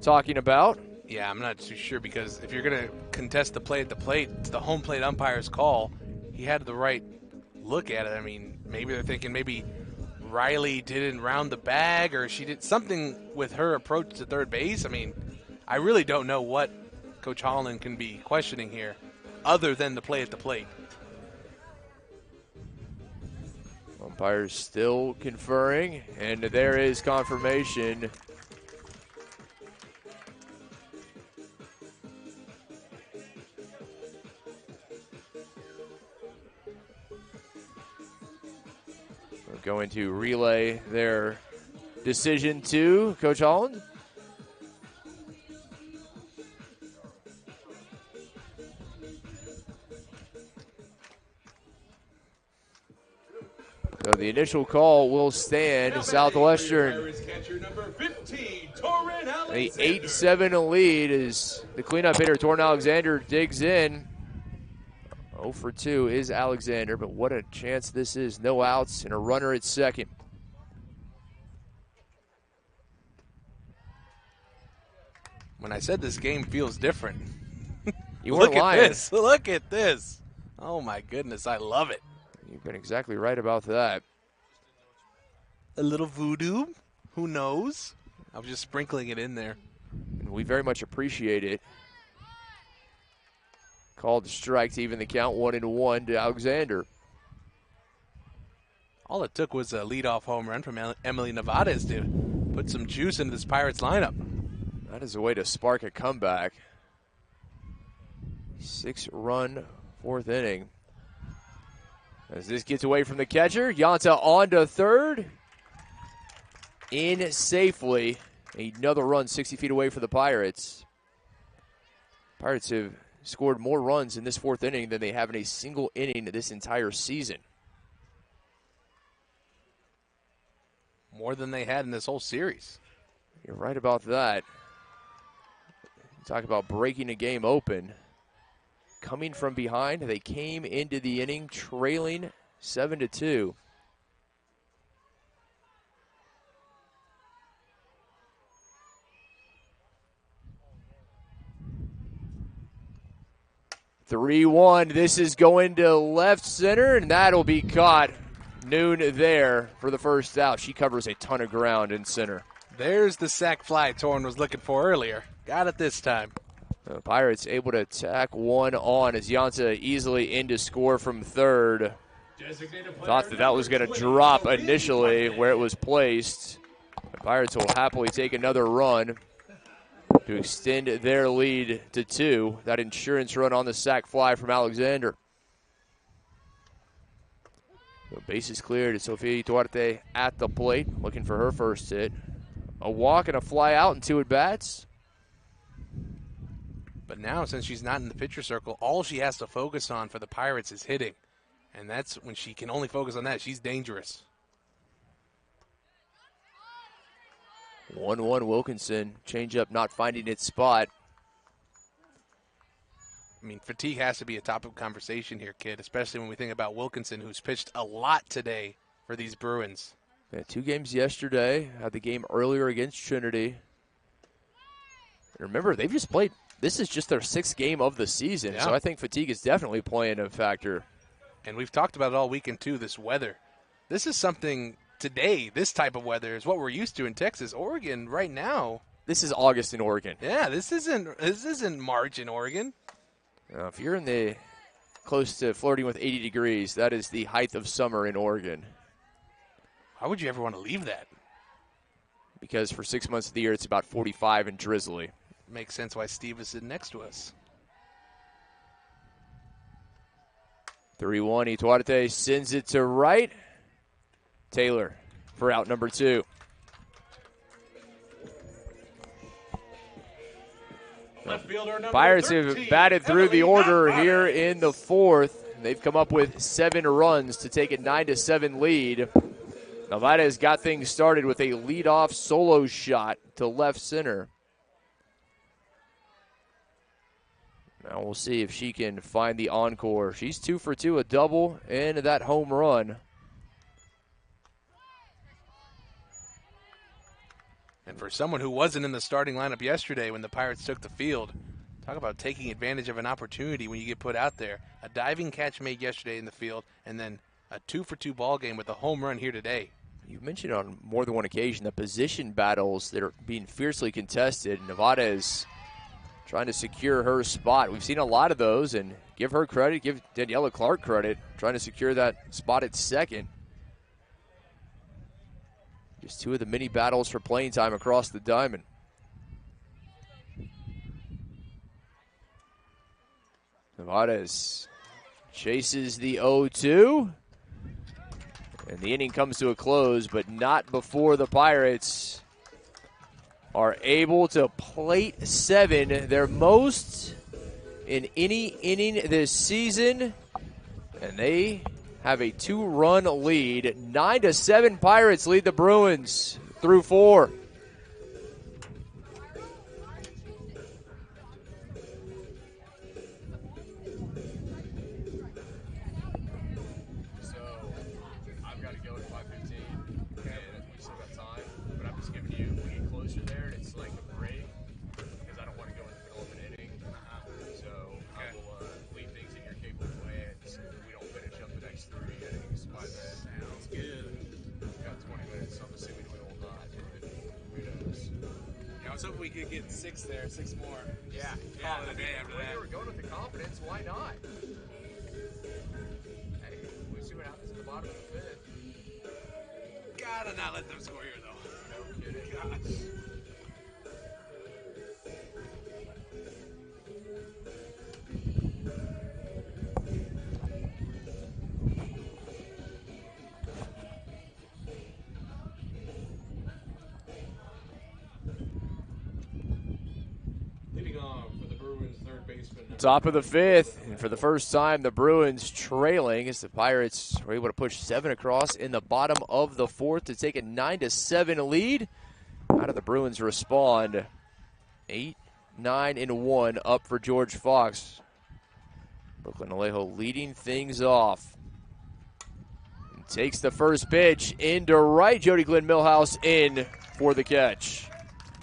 Speaker 2: talking about.
Speaker 3: Yeah, I'm not too sure, because if you're going to contest the play at the plate, it's the home plate umpire's call. He had the right look at it. I mean, maybe they're thinking maybe Riley didn't round the bag, or she did something with her approach to third base. I mean, I really don't know what Coach Holland can be questioning here other than the play at the plate.
Speaker 2: Umpires still conferring, and there is confirmation. We're going to relay their decision to Coach Holland. So the initial call will stand. Southwestern, a 8-7 lead as the cleanup hitter, Torrin Alexander, digs in. 0 for 2 is Alexander, but what a chance this is. No outs and a runner at second.
Speaker 3: When I said this game feels different.
Speaker 2: You weren't lying.
Speaker 3: Look at this. Look at this. Oh, my goodness. I love it.
Speaker 2: You've been exactly right about that.
Speaker 3: A little voodoo. Who knows? I was just sprinkling it in there.
Speaker 2: And we very much appreciate it. Called the strike to even the count, 1-1 to Alexander.
Speaker 3: All it took was a leadoff home run from Emily Nevades to put some juice into this Pirates lineup.
Speaker 2: That is a way to spark a comeback. 6-run fourth inning. As this gets away from the catcher, Yanta on to third. In safely. Another run 60 feet away for the Pirates. Pirates have scored more runs in this fourth inning than they have in a single inning this entire season.
Speaker 3: More than they had in this whole series.
Speaker 2: You're right about that. Talk about breaking a game open. Coming from behind, they came into the inning trailing 7-2. This is going to left center, and that'll be caught. Noon there for the first out. She covers a ton of ground in center.
Speaker 3: There's the sac fly Torrin was looking for earlier. Got it this time.
Speaker 2: The Pirates able to tack one on as Yanta easily in to score from third. Thought that was going to drop initially where it was placed. The Pirates will happily take another run to extend their lead to 2. That insurance run on the sac fly from Alexander. The base is cleared. Sofia Duarte at the plate, looking for her first hit. A walk and a fly out and 2 at-bats.
Speaker 3: But now, since she's not in the pitcher circle, all she has to focus on for the Pirates is hitting. And that's when she can only focus on that. She's dangerous.
Speaker 2: 1-1 Wilkinson. Changeup not finding its spot.
Speaker 3: I mean, fatigue has to be a topic of conversation here, kid, especially when we think about Wilkinson, who's pitched a lot today for these Bruins.
Speaker 2: They had 2 games yesterday. Had the game earlier against Trinity. Remember, they've just played. This is just their 6th game of the season, so I think fatigue is definitely playing a factor.
Speaker 3: And we've talked about it all weekend, too, this weather. This is something today, this type of weather is what we're used to in Texas. Oregon, right now.
Speaker 2: This is August in Oregon.
Speaker 3: Yeah, this isn't March in Oregon.
Speaker 2: If you're in the close to flirting with 80 degrees, that is the height of summer in Oregon.
Speaker 3: Why would you ever want to leave that?
Speaker 2: Because for 6 months of the year, it's about 45 and drizzly.
Speaker 3: Makes sense why Steve is sitting next to us.
Speaker 2: 3-1, Ituarte sends it to right. Taylor for out number 2. Pirates have batted through the order here in the 4th. They've come up with 7 runs to take a 9-7 lead. Nevada's got things started with a leadoff solo shot to left center. Now we'll see if she can find the encore. She's 2 for 2, a double, and that home run.
Speaker 3: And for someone who wasn't in the starting lineup yesterday when the Pirates took the field, talk about taking advantage of an opportunity when you get put out there. A diving catch made yesterday in the field, and then a 2 for 2 ball game with a home run here today.
Speaker 2: You've mentioned on more than one occasion the position battles that are being fiercely contested. Nevada is trying to secure her spot. We've seen a lot of those, and give her credit, give Daniela Clark credit, trying to secure that spot at second. Just 2 of the many battles for playing time across the diamond. Nevada chases the 0-2. And the inning comes to a close, but not before the Pirates are able to plate 7, their most in any inning this season. And they have a 2-run lead. 9-7 Pirates lead the Bruins through 4.
Speaker 3: We could get 6 there, 6 more. Yeah.
Speaker 2: Call it a day after that. We were going with the confidence. Why not? Hey, we'll see what happens at the bottom of the 5th.
Speaker 3: Gotta not let them score here, though.
Speaker 2: No kidding.
Speaker 3: Gosh.
Speaker 2: Top of the 5th, and for the first time, the Bruins trailing as the Pirates were able to push 7 across in the bottom of the 4th to take a 9-7 lead. How do the Bruins respond? 8, 9, and 1 up for George Fox. Brooklyn Alejo leading things off. And takes the first pitch into right. Jody Glenn Millhouse in for the catch.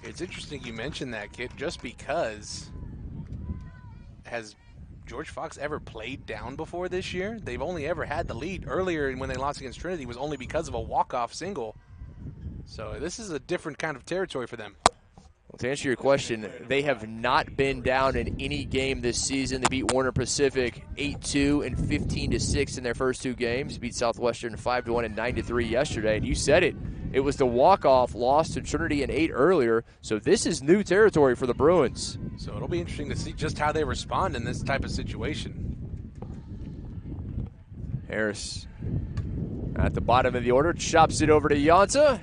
Speaker 3: It's interesting you mentioned that, Kit, just because. Has George Fox ever played down before this year? They've only ever had the lead. Earlier when they lost against Trinity was only because of a walk-off single. So this is a different kind of territory for them.
Speaker 2: Well, to answer your question, they have not been down in any game this season. They beat Warner Pacific 8-2 and 15-6 in their first 2 games. Beat Southwestern 5-1 and 9-3 yesterday. And you said it. It was the walk-off loss to Trinity in 8 earlier. So this is new territory for the Bruins.
Speaker 3: So it'll be interesting to see just how they respond in this type of situation.
Speaker 2: Harris at the bottom of the order, chops it over to Yonta.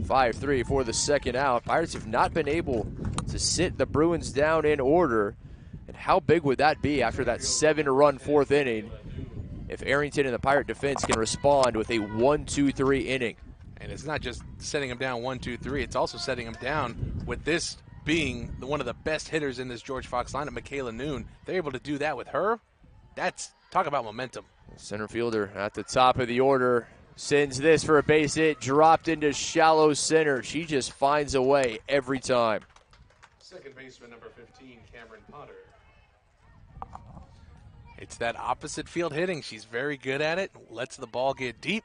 Speaker 2: 5-3 for the second out. Pirates have not been able to sit the Bruins down in order. And how big would that be after that 7-run 4th inning if Arrington and the Pirate defense can respond with a 1-2-3 inning?
Speaker 3: And it's not just setting them down 1-2-3, it's also setting them down with this being one of the best hitters in this George Fox lineup, Michaela Noon. They're able to do that with her. That's, talk about momentum.
Speaker 2: Center fielder at the top of the order sends this for a base hit, dropped into shallow center. She just finds a way every time.
Speaker 1: Second baseman, number 15, Cameron Potter.
Speaker 3: It's that opposite field hitting. She's very good at it, lets the ball get deep,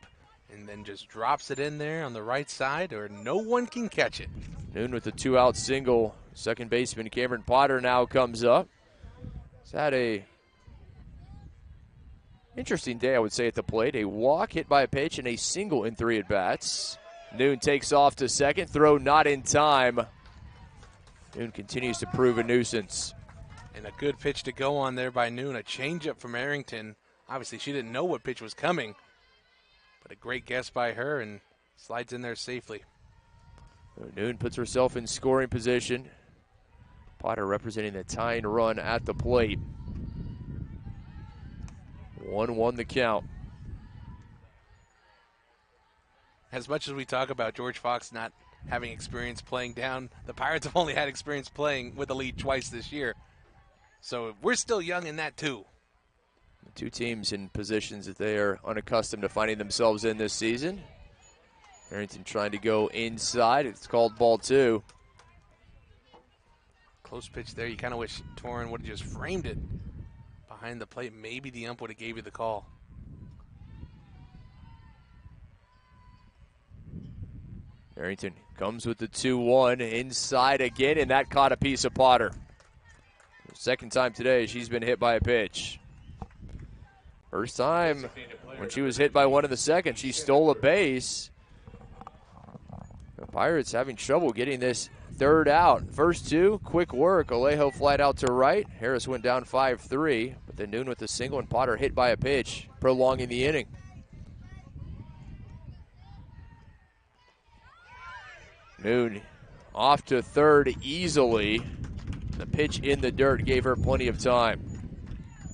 Speaker 3: and then just drops it in there on the right side, or no one can catch it.
Speaker 2: Noon with the 2-out single. Second baseman Cameron Potter now comes up. He's had a interesting day, I would say, at the plate. A walk, hit by a pitch, and a single in 3 at-bats. Noon takes off to second. Throw not in time. Noon continues to prove a nuisance.
Speaker 3: And a good pitch to go on there by Noon. A changeup from Arrington. Obviously, she didn't know what pitch was coming. But a great guess by her, and slides in there safely.
Speaker 2: Noon puts herself in scoring position. Potter representing the tying run at the plate. 1-1 the count.
Speaker 3: As much as we talk about George Fox not having experience playing down, the Pirates have only had experience playing with the lead twice this year. So we're still young in that too.
Speaker 2: The 2 teams in positions that they are unaccustomed to finding themselves in this season. Arrington trying to go inside. It's called ball 2.
Speaker 3: Close pitch there. You kind of wish Torrin would have just framed it behind the plate. Maybe the ump would have gave you the call.
Speaker 2: Arrington comes with the 2-1 inside again, and that caught a piece of Potter. Second time today she's been hit by a pitch. First time when she was hit by one in the second, she stole a base. The Pirates having trouble getting this third out. First 2, quick work. Alejo flied out to right. Harris went down 5-3, but then Noon with the single and Potter hit by a pitch, prolonging the inning. Noon off to third easily. The pitch in the dirt gave her plenty of time.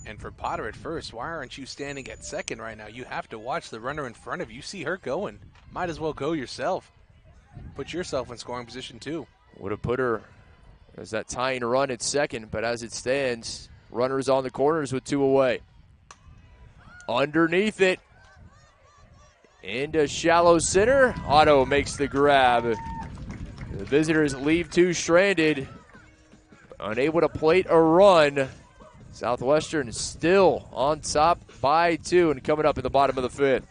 Speaker 3: And for Potter at first, why aren't you standing at second right now? You have to watch the runner in front of you. See her going. Might as well go yourself. Put yourself in scoring position too.
Speaker 2: Would have put her as that tying run at second, but as it stands, runners on the corners with 2 away. Underneath it, into shallow center. Otto makes the grab. The visitors leave 2 stranded, unable to plate a run. Southwestern still on top by 2 and coming up in the bottom of the 5th.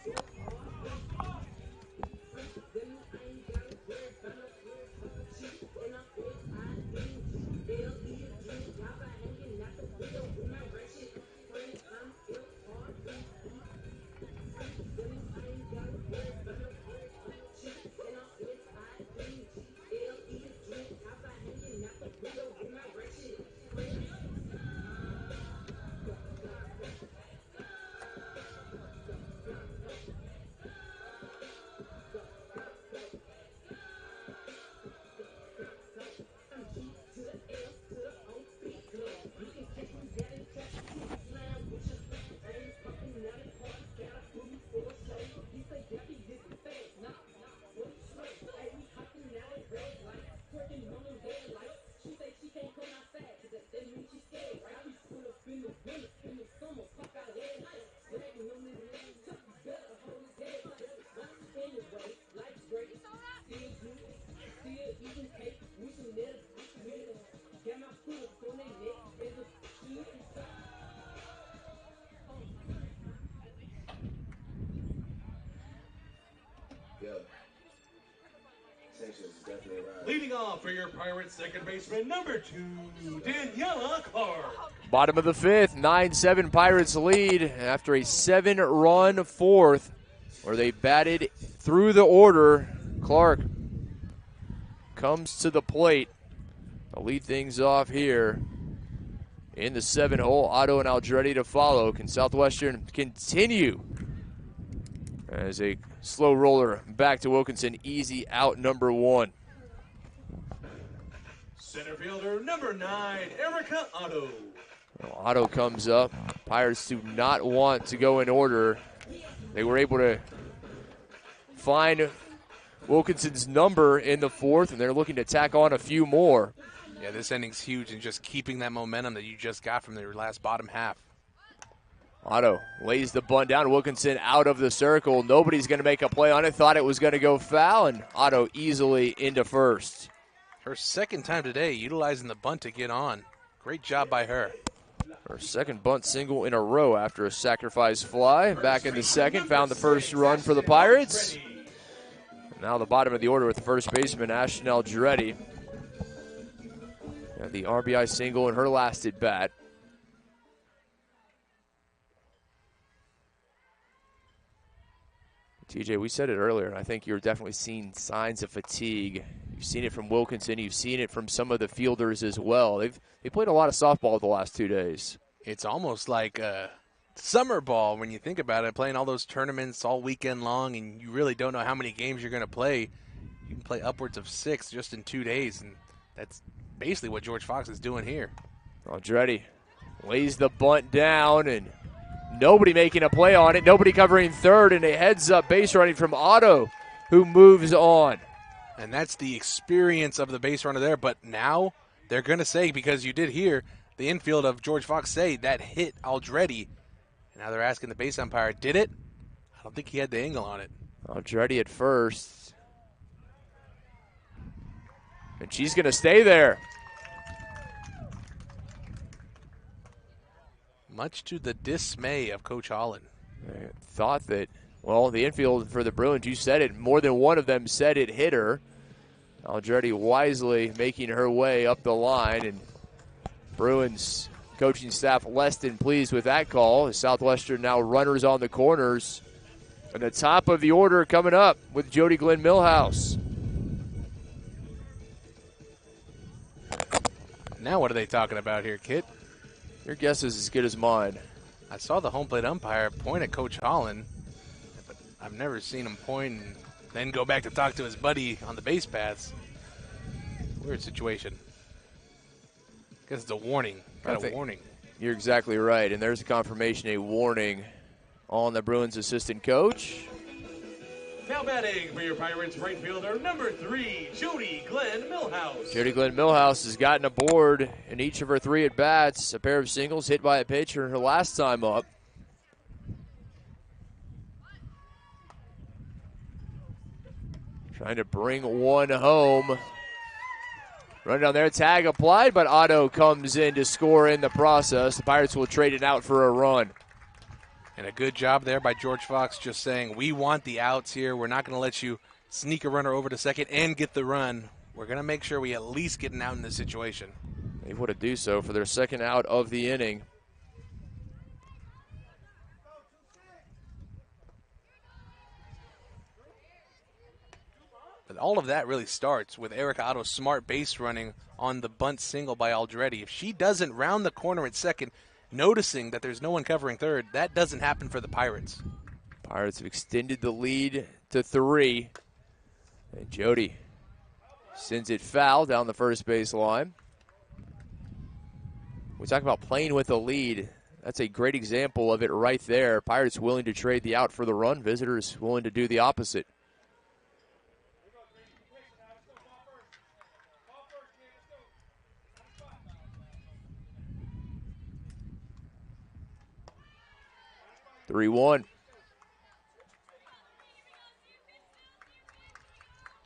Speaker 1: Leading off for your Pirates, second baseman, number 2, Daniela Clark.
Speaker 2: Bottom of the 5th, 9-7 Pirates lead after a 7-run 4th where they batted through the order. Clark comes to the plate to lead things off here in the 7-hole. Otto and Aldretti to follow. Can Southwestern continue as a slow roller back to Wilkinson? Easy out number 1.
Speaker 1: Center fielder, number 9, Erica Otto.
Speaker 2: Otto comes up. Pirates do not want to go in order. They were able to find Wilkinson's number in the 4th, and they're looking to tack on a few more.
Speaker 3: Yeah, this inning's huge in just keeping that momentum that you just got from their last bottom half.
Speaker 2: Otto lays the bunt down. Wilkinson out of the circle. Nobody's going to make a play on it. Thought it was going to go foul, and Otto easily into first.
Speaker 3: Her second time today utilizing the bunt to get on. Great job by her.
Speaker 2: Her second bunt single in a row after a sacrifice fly. Back in the second, found the first run for the Pirates. Now the bottom of the order with the first baseman, Ashton Aldretti. Got the RBI single in her last at bat. TJ, we said it earlier. I think you're definitely seeing signs of fatigue. You've seen it from Wilkinson. You've seen it from some of the fielders as well. They played a lot of softball the last 2 days.
Speaker 3: It's almost like a summer ball when you think about it, playing all those tournaments all weekend long, and you really don't know how many games you're going to play. You can play upwards of 6 just in 2 days, and that's basically what George Fox is doing here.
Speaker 2: Aldretti lays the bunt down, and nobody making a play on it. Nobody covering third, and a heads-up base running from Otto, who moves on.
Speaker 3: And that's the experience of the base runner there. But now they're going to say, because you did hear the infield of George Fox say that hit Aldretti. And now they're asking the base umpire, did it? I don't think he had the angle on it.
Speaker 2: Aldretti at first. And she's going to stay there.
Speaker 3: Much to the dismay of Coach Holland.
Speaker 2: I thought that, well, the infield for the Bruins, you said it, more than one of them said it hit her. Aldretti wisely making her way up the line, and Bruins coaching staff less than pleased with that call. Southwestern now runners on the corners. And the top of the order coming up with Jody Glenn Millhouse.
Speaker 3: Now what are they talking about here, Kit?
Speaker 2: Your guess is as good as mine.
Speaker 3: I saw the home plate umpire point at Coach Holland, but I've never seen him point and then go back to talk to his buddy on the base paths. Weird situation. Guess it's a warning. Got a warning.
Speaker 2: You're exactly right, and there's a confirmation, a warning on the Bruins assistant coach.
Speaker 1: Now batting for your Pirates right fielder, number 3, Jody Glenn Millhouse.
Speaker 2: Jody Glenn Millhouse has gotten a board in each of her 3 at-bats, a pair of singles, hit by a pitcher in her last time up. Trying to bring one home. Run down there, tag applied, but Otto comes in to score in the process. The Pirates will trade it out for a run.
Speaker 3: And a good job there by George Fox, just saying, we want the outs here. We're not going to let you sneak a runner over to second and get the run. We're going to make sure we at least get an out in this situation.
Speaker 2: They would have do so for their second out of the inning.
Speaker 3: But all of that really starts with Erica Otto's smart base running on the bunt single by Aldretti. If she doesn't round the corner at second, noticing that there's no one covering third, that doesn't happen for the Pirates.
Speaker 2: Pirates have extended the lead to 3. And Jody sends it foul down the first base line. We talk about playing with a lead. That's a great example of it right there. Pirates willing to trade the out for the run. Visitors willing to do the opposite. Three one.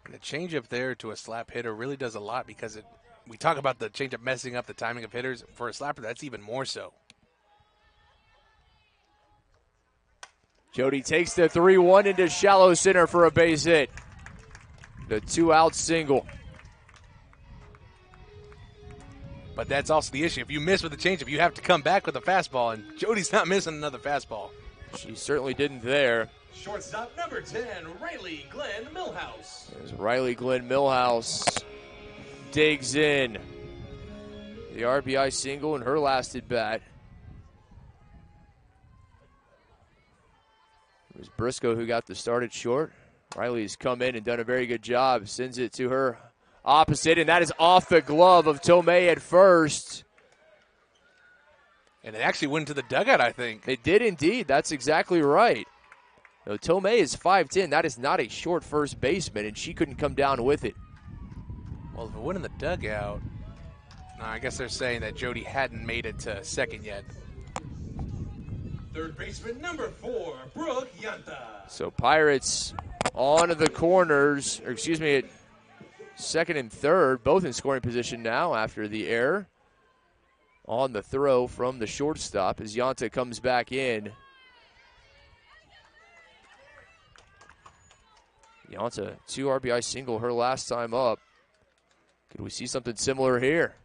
Speaker 3: The changeup there to a slap hitter really does a lot because we talk about the changeup messing up the timing of hitters. For a slapper, that's even more so.
Speaker 2: Jody takes the 3-1 into shallow center for a base hit. The 2-out single.
Speaker 3: But that's also the issue. If you miss with the changeup, you have to come back with a fastball, and Jody's not missing another fastball.
Speaker 2: She certainly didn't there.
Speaker 1: Shortstop number 10, Riley Glenn Millhouse.
Speaker 2: There's Riley Glenn Millhouse. Digs in. The RBI single in her last at bat. It was Briscoe who got the start at short. Riley's come in and done a very good job. Sends it to her opposite, and that is off the glove of Tomei at first.
Speaker 3: And it actually went into the dugout, I think.
Speaker 2: It did indeed. That's exactly right. Now, Tomei is 5'10". That is not a short first baseman, and she couldn't come down with it.
Speaker 3: Well, if it went in the dugout, no, I guess they're saying that Jody hadn't made it to second yet.
Speaker 1: Third baseman number 4, Brooke Yanta.
Speaker 2: So Pirates on the corners, or excuse me, at second and third, both in scoring position now after the error on the throw from the shortstop as Yanta comes back in. Yanta, 2 RBI single her last time up. Could we see something similar here?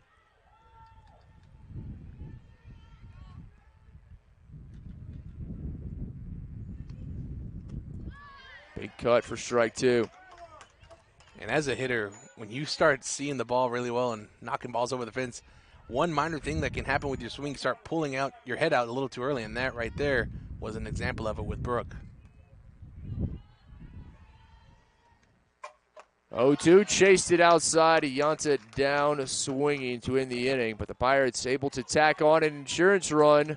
Speaker 2: Big cut for strike 2.
Speaker 3: And as a hitter, when you start seeing the ball really well and knocking balls over the fence, one minor thing that can happen with your swing, you start pulling out your head out a little too early, and that right there was an example of it with Brooke.
Speaker 2: 0-2, chased it outside. Yanta down swinging to end the inning, but the Pirates able to tack on an insurance run.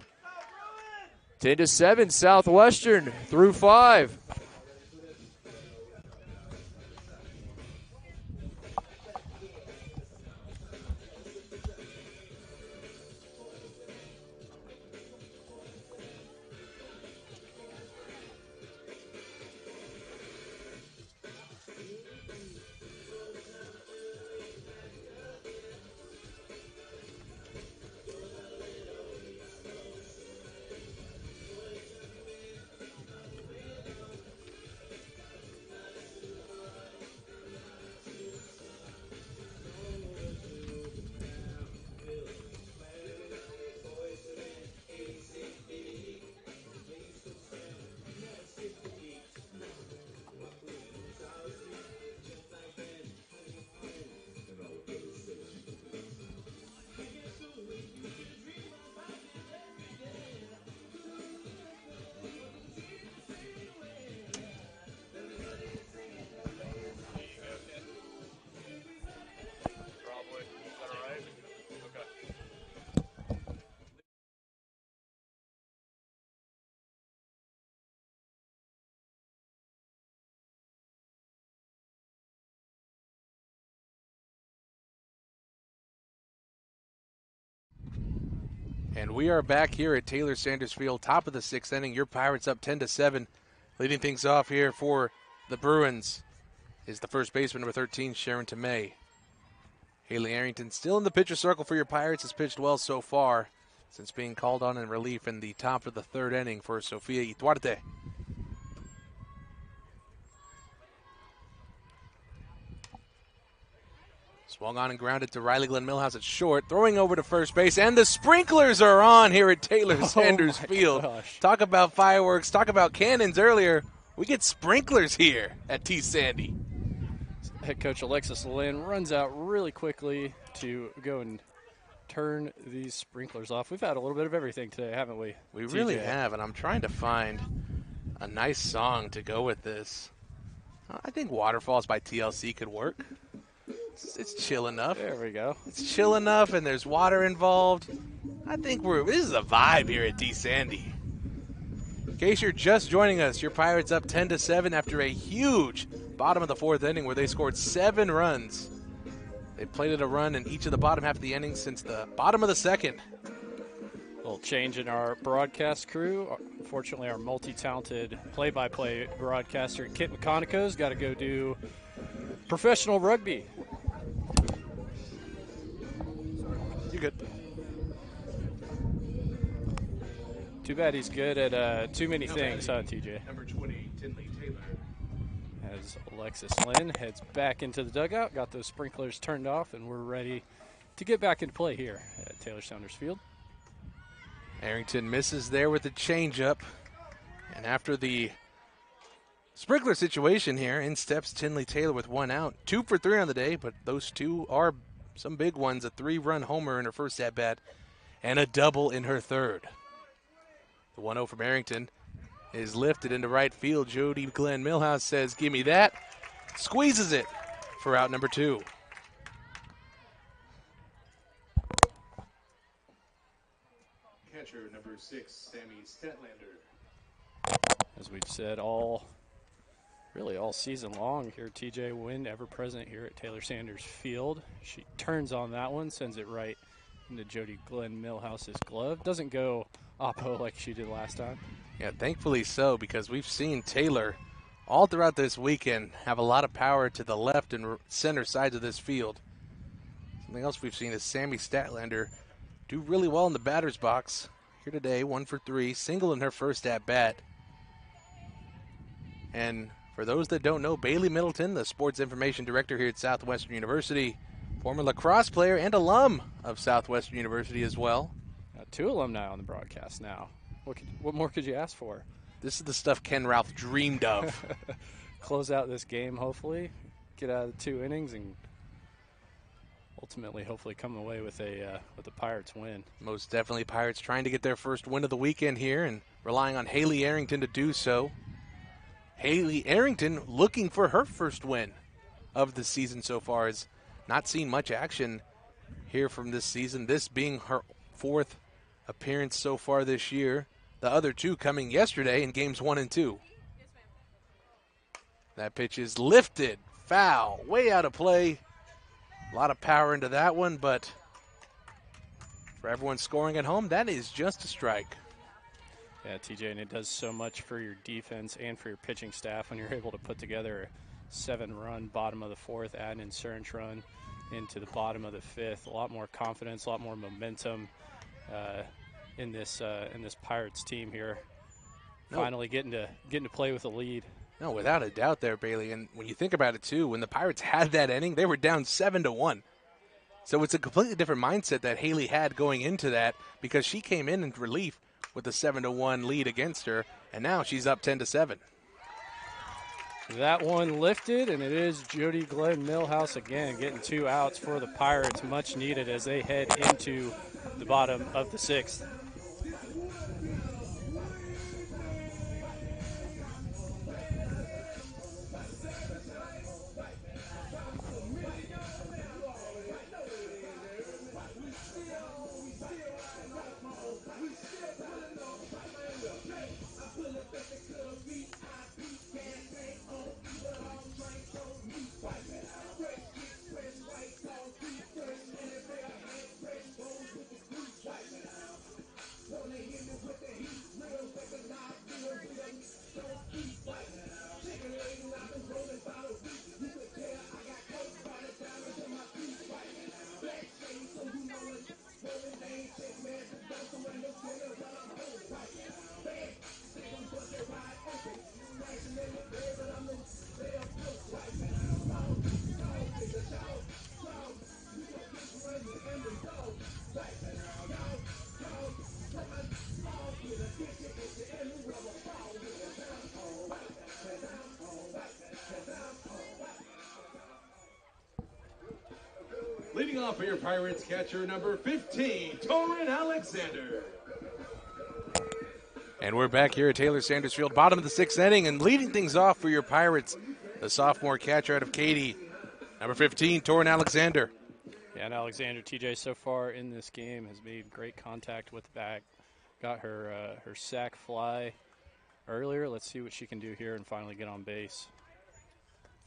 Speaker 2: 10-7, Southwestern through 5.
Speaker 3: And we are back here at Taylor Sanders Field, top of the 6th inning. Your Pirates up 10-7. Leading things off here for the Bruins is the first baseman, number 13, Sharon Tomei. Haley Arrington still in the pitcher circle for your Pirates, has pitched well so far since being called on in relief in the top of the 3rd inning for Sofia Ituarte. Swung on and grounded to Riley Glenn Millhouse at short, throwing over to first base, and the sprinklers are on here at Taylor Sanders Field.
Speaker 4: Gosh.
Speaker 3: Talk about fireworks, talk about cannons earlier. We get sprinklers here at T. Sandy.
Speaker 4: Head coach Alexis Lynn runs out really quickly to go and turn these sprinklers off. We've had a little bit of everything today, haven't we?
Speaker 3: We
Speaker 4: TJ?
Speaker 3: really have, and I'm trying to find a nice song to go with this. I think Waterfalls by TLC could work. It's chill enough.
Speaker 4: There we go.
Speaker 3: It's chill enough, and there's water involved. I think this is a vibe here at T. Sandy. In case you're just joining us, your Pirates up 10-7 after a huge bottom of the 4th inning where they scored 7 runs. They plated a run in each of the bottom half of the innings since the bottom of the 2nd.
Speaker 4: A little change in our broadcast crew. Unfortunately, our multi-talented play-by-play broadcaster, Kit McConico's got to go do professional rugby.
Speaker 3: You good?
Speaker 4: Too bad he's good at too many things, huh, TJ?
Speaker 3: Number 20, Tinley Taylor.
Speaker 4: As Alexis Lynn heads back into the dugout, got those sprinklers turned off, and we're ready to get back into play here at Taylor Sanders Field.
Speaker 3: Arrington misses there with the changeup. And after the sprinkler situation here, in steps Tinley Taylor with 1 out. 2 for 3 on the day, but those 2 are some big ones. A 3-run homer in her first at-bat and a double in her 3rd. The 1-0 from Arrington is lifted into right field. Jody Glenn Millhouse says, "Give me that." Squeezes it for out number 2.
Speaker 5: Catcher number 6, Sammy Statlander.
Speaker 4: As we've said really all season long here, TJ Wynn ever present here at Taylor Sanders Field. She turns on that one, sends it right into Jody Glenn Millhouse's glove. Doesn't go oppo like she did last time.
Speaker 3: Yeah, thankfully so, because we've seen Taylor all throughout this weekend have a lot of power to the left and center sides of this field. Something else we've seen is Sammy Statlander do really well in the batter's box. Here today, 1 for 3, single in her first at-bat. And for those that don't know, Bailey Middleton, the sports information director here at Southwestern University, former lacrosse player and alum of Southwestern University as well.
Speaker 4: 2 alumni on the broadcast now. What more could you ask for?
Speaker 3: This is the stuff Ken Ralph dreamed of.
Speaker 4: Close out this game, hopefully. Get out of the 2 innings and ultimately, hopefully, come away with a Pirates win.
Speaker 3: Most definitely Pirates trying to get their first win of the weekend here and relying on Haley Arrington to do so. Haley Arrington looking for her first win of the season so far. Has not seen much action here from this season, this being her 4th appearance so far this year. The other 2 coming yesterday in games 1 and 2. That pitch is lifted, foul, way out of play. A lot of power into that one, but for everyone scoring at home, that is just a strike.
Speaker 4: Yeah, TJ, and it does so much for your defense and for your pitching staff when you're able to put together a 7-run bottom of the 4th, add an insurance run into the bottom of the 5th. A lot more confidence, a lot more momentum in this Pirates team here. Finally getting to play with a lead.
Speaker 3: No, without a doubt there, Bailey. And when you think about it, too, when the Pirates had that inning, they were down 7-1. So it's a completely different mindset that Haley had going into that, because she came in relief with a 7-1 lead against her, and now she's up 10-7.
Speaker 4: That one lifted, and it is Jody Glenn Millhouse again getting 2 outs for the Pirates, much needed as they head into the bottom of the 6th.
Speaker 1: Leading off for your Pirates, catcher number 15, Torrin Alexander.
Speaker 3: And we're back here at Taylor Sanders Field, bottom of the sixth inning, and leading things off for your Pirates, the sophomore catcher out of Katy, number 15, Torrin Alexander.
Speaker 4: Yeah, and Alexander, TJ, so far in this game has made great contact with the bat. Got her sac fly earlier. Let's see what she can do here and finally get on base.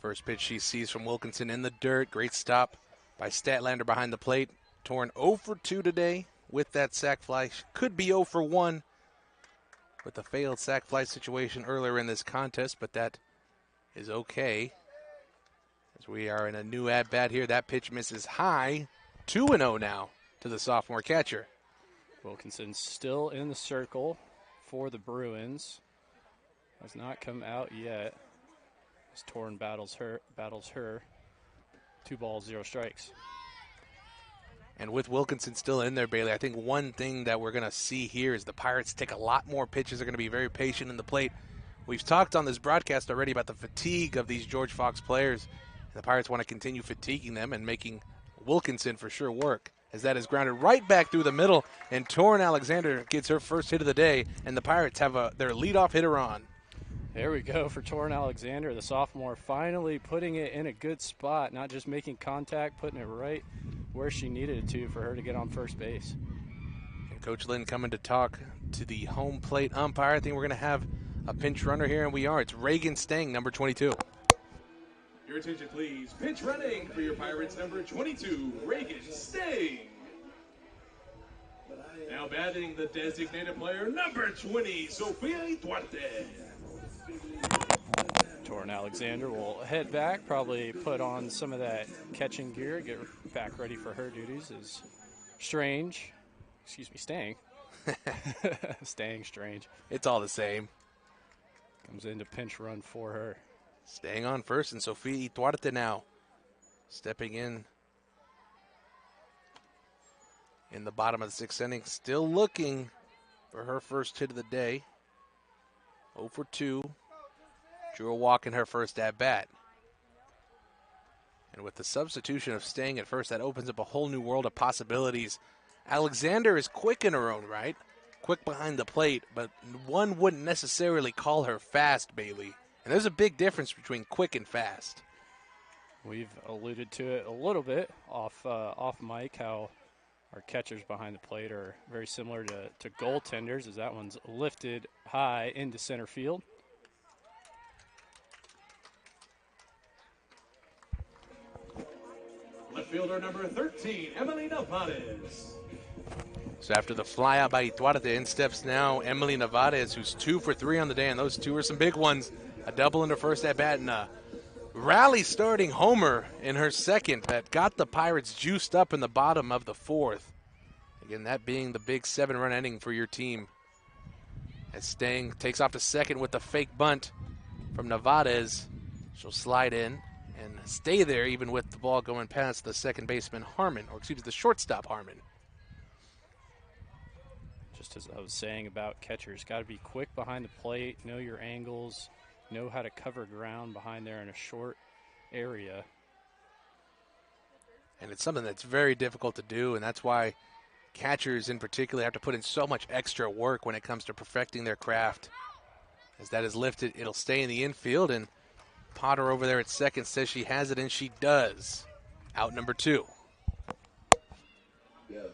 Speaker 3: First pitch she sees from Wilkinson in the dirt. Great stop by Statlander behind the plate. Torrin 0 for 2 today with that sac fly. She could be 0 for 1 with the failed sac fly situation earlier in this contest, but that is okay. As we are in a new at-bat here, that pitch misses high. 2-0 now to the sophomore catcher.
Speaker 4: Wilkinson still in the circle for the Bruins. Has not come out yet. As Torrin battles her. 2 balls, 0 strikes.
Speaker 3: And with Wilkinson still in there, Bailey, I think one thing that we're going to see here is the Pirates take a lot more pitches. They're going to be very patient in the plate. We've talked on this broadcast already about the fatigue of these George Fox players. The Pirates want to continue fatiguing them and making Wilkinson for sure work. As that is grounded right back through the middle, and Torrin Alexander gets her first hit of the day, and the Pirates have their leadoff hitter on.
Speaker 4: There we go for Torrin Alexander, the sophomore, finally putting it in a good spot, not just making contact, putting it right where she needed it to for her to get on first base.
Speaker 3: And Coach Lynn coming to talk to the home plate umpire. I think we're going to have a pinch runner here, and we are. It's Reagan Stang, number 22.
Speaker 1: Your attention, please. Pinch running for your Pirates, number 22, Reagan Stang. Now batting the designated player, number 20, Sofia Duarte.
Speaker 4: Torrin Alexander will head back, probably put on some of that catching gear, get back ready for her duties. Is Stang. Strange.
Speaker 3: It's all the same.
Speaker 4: Comes in to pinch run for her.
Speaker 3: Staying on first, and Sofia Duarte now stepping in the bottom of the sixth inning, still looking for her first hit of the day. 0 for 2. Drew a walk in her first at-bat. And with the substitution of Stang at first, that opens up a whole new world of possibilities. Alexander is quick in her own right, quick behind the plate, but one wouldn't necessarily call her fast, Bailey. And there's a big difference between quick and fast.
Speaker 4: We've alluded to it a little bit off mic, how our catchers behind the plate are very similar to goaltenders, as that one's lifted high into center field.
Speaker 1: Left fielder number 13, Emily Navades.
Speaker 3: So after the flyout by Duarte, in steps now Emily Navades, who's 2 for 3 on the day, and those two are some big ones. A double in her first at-bat and a rally starting homer in her second that got the Pirates juiced up in the bottom of the fourth. Again, that being the big 7-run inning for your team. As Stang takes off to second with the fake bunt from Navades. She'll slide in and stay there even with the ball going past the second baseman Harmon, or excuse me, the shortstop Harmon.
Speaker 4: Just as I was saying about catchers, got to be quick behind the plate, know your angles, know how to cover ground behind there in a short area.
Speaker 3: And it's something that's very difficult to do, and that's why catchers in particular have to put in so much extra work when it comes to perfecting their craft. As that is lifted, it'll stay in the infield, and Potter over there at second says she has it, and she does. Out number 2.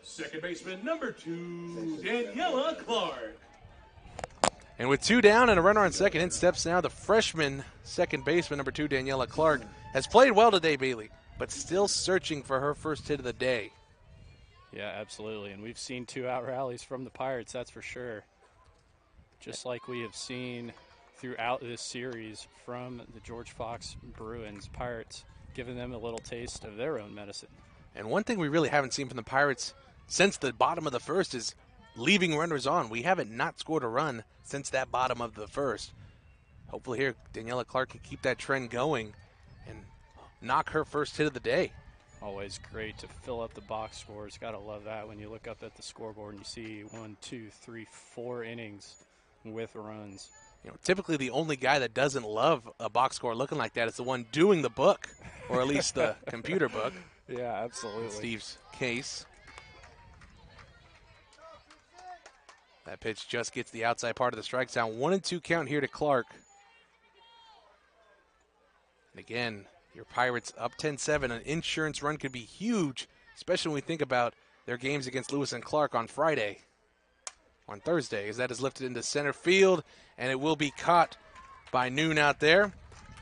Speaker 1: Second baseman number 2, Daniela Clark.
Speaker 3: And with 2 down and a runner on second, in steps now the freshman second baseman, number 2, Daniela Clark. Has played well today, Bailey, but still searching for her first hit of the day.
Speaker 4: Yeah, absolutely. And we've seen 2-out rallies from the Pirates, that's for sure. Just like we have seen throughout this series from the George Fox Bruins. Pirates giving them a little taste of their own medicine.
Speaker 3: And one thing we really haven't seen from the Pirates since the bottom of the first is leaving runners on. We haven't not scored a run since that bottom of the first. Hopefully here, Daniela Clark can keep that trend going and knock her first hit of the day.
Speaker 4: Always great to fill up the box scores. Got to love that when you look up at the scoreboard and you see 1, 2, 3, 4 innings with runs.
Speaker 3: typically the only guy that doesn't love a box score looking like that is the one doing the book, or at least the computer book.
Speaker 4: Yeah, absolutely.
Speaker 3: In Steve's case. That pitch just gets the outside part of the strike zone. 1-2 count here to Clark. And again, your Pirates up 10-7. An insurance run could be huge, especially when we think about their games against Lewis and Clark on Thursday, as that is lifted into center field, and it will be caught by Noon out there.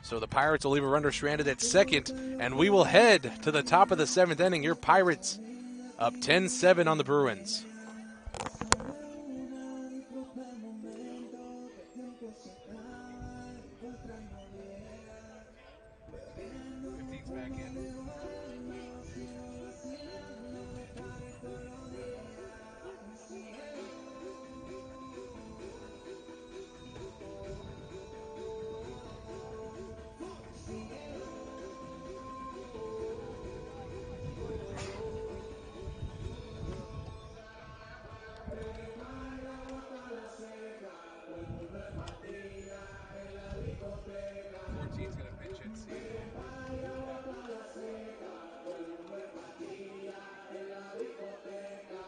Speaker 3: So the Pirates will leave a runner stranded at second, and we will head to the top of the 7th inning. Your Pirates up 10-7 on the Bruins.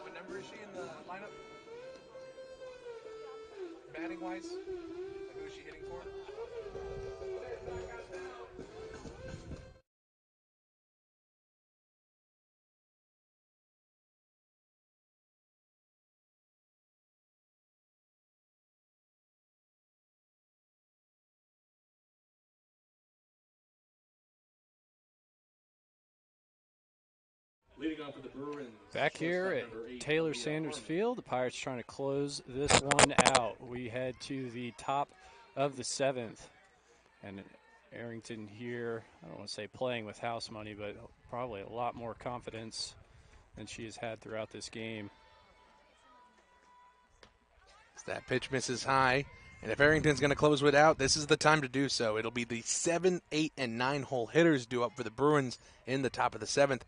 Speaker 3: What number is she in the lineup? Batting wise? Who is she hitting for?
Speaker 1: Leading off for the Bruins.
Speaker 4: Back here at Taylor Sanders Field, the Pirates trying to close this one out. We head to the top of the 7th, and Arrington here, I don't want to say playing with house money, but probably a lot more confidence than she has had throughout this game.
Speaker 3: As that pitch misses high, and if Arrington's going to close it out, this is the time to do so. It'll be the 7, 8, and 9 hole hitters due up for the Bruins in the top of the 7th.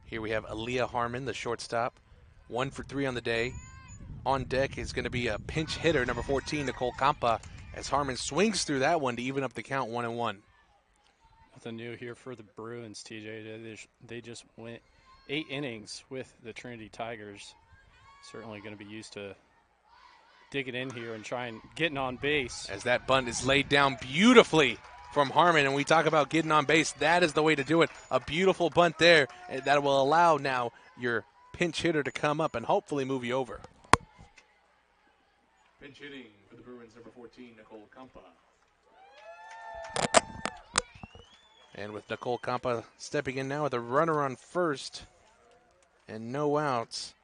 Speaker 3: Here we have Aaliyah Harmon, the shortstop, 1 for 3 on the day. On deck is going to be a pinch hitter, number 14, Nicole Campa, as Harmon swings through that one to even up the count 1-1.
Speaker 4: Nothing new here for the Bruins, TJ. They just went 8 innings with the Trinity Tigers. Certainly going to be used to digging in here and trying getting on base.
Speaker 3: As that bunt is laid down beautifully from Harmon, and we talk about getting on base, that is the way to do it. A beautiful bunt there that will allow now your pinch hitter to come up and hopefully move you over.
Speaker 1: Pinch hitting for the Bruins, number 14, Nicole Campa.
Speaker 3: And with Nicole Campa stepping in now with a runner on first and no outs,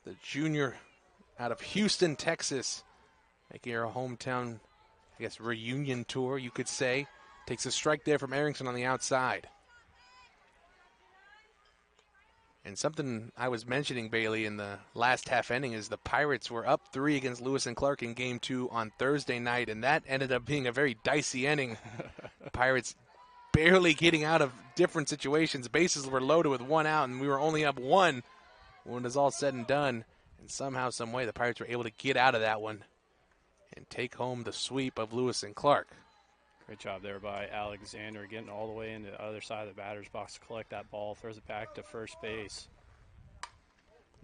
Speaker 3: the junior out of Houston, Texas, making her hometown, reunion tour, you could say. Takes a strike there from Arrington on the outside. And something I was mentioning, Bailey, in the last half inning is the Pirates were up 3 against Lewis and Clark in Game 2 on Thursday night, and that ended up being a very dicey inning. Pirates barely getting out of different situations. Bases were loaded with 1 out, and we were only up 1 when it was all said and done. And somehow, some way, the Pirates were able to get out of that one and take home the sweep of Lewis and Clark.
Speaker 4: Great job there by Alexander, getting all the way into the other side of the batter's box to collect that ball, throws it back to first base.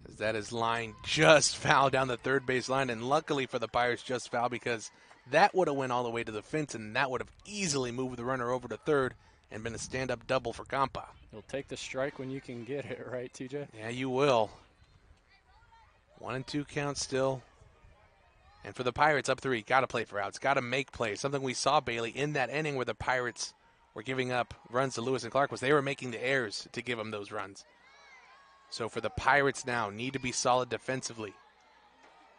Speaker 3: As that is line just foul down the third base line, and luckily for the Pirates, just foul, because that would have went all the way to the fence, and that would have easily moved the runner over to third and been a stand-up double for Campa.
Speaker 4: You'll take the strike when you can get it, right, TJ?
Speaker 3: Yeah, you will. 1-2 count still. And for the Pirates, up 3, got to play for outs, got to make plays. Something we saw, Bailey, in that inning where the Pirates were giving up runs to Lewis and Clark was they were making the errors to give them those runs. So for the Pirates now, need to be solid defensively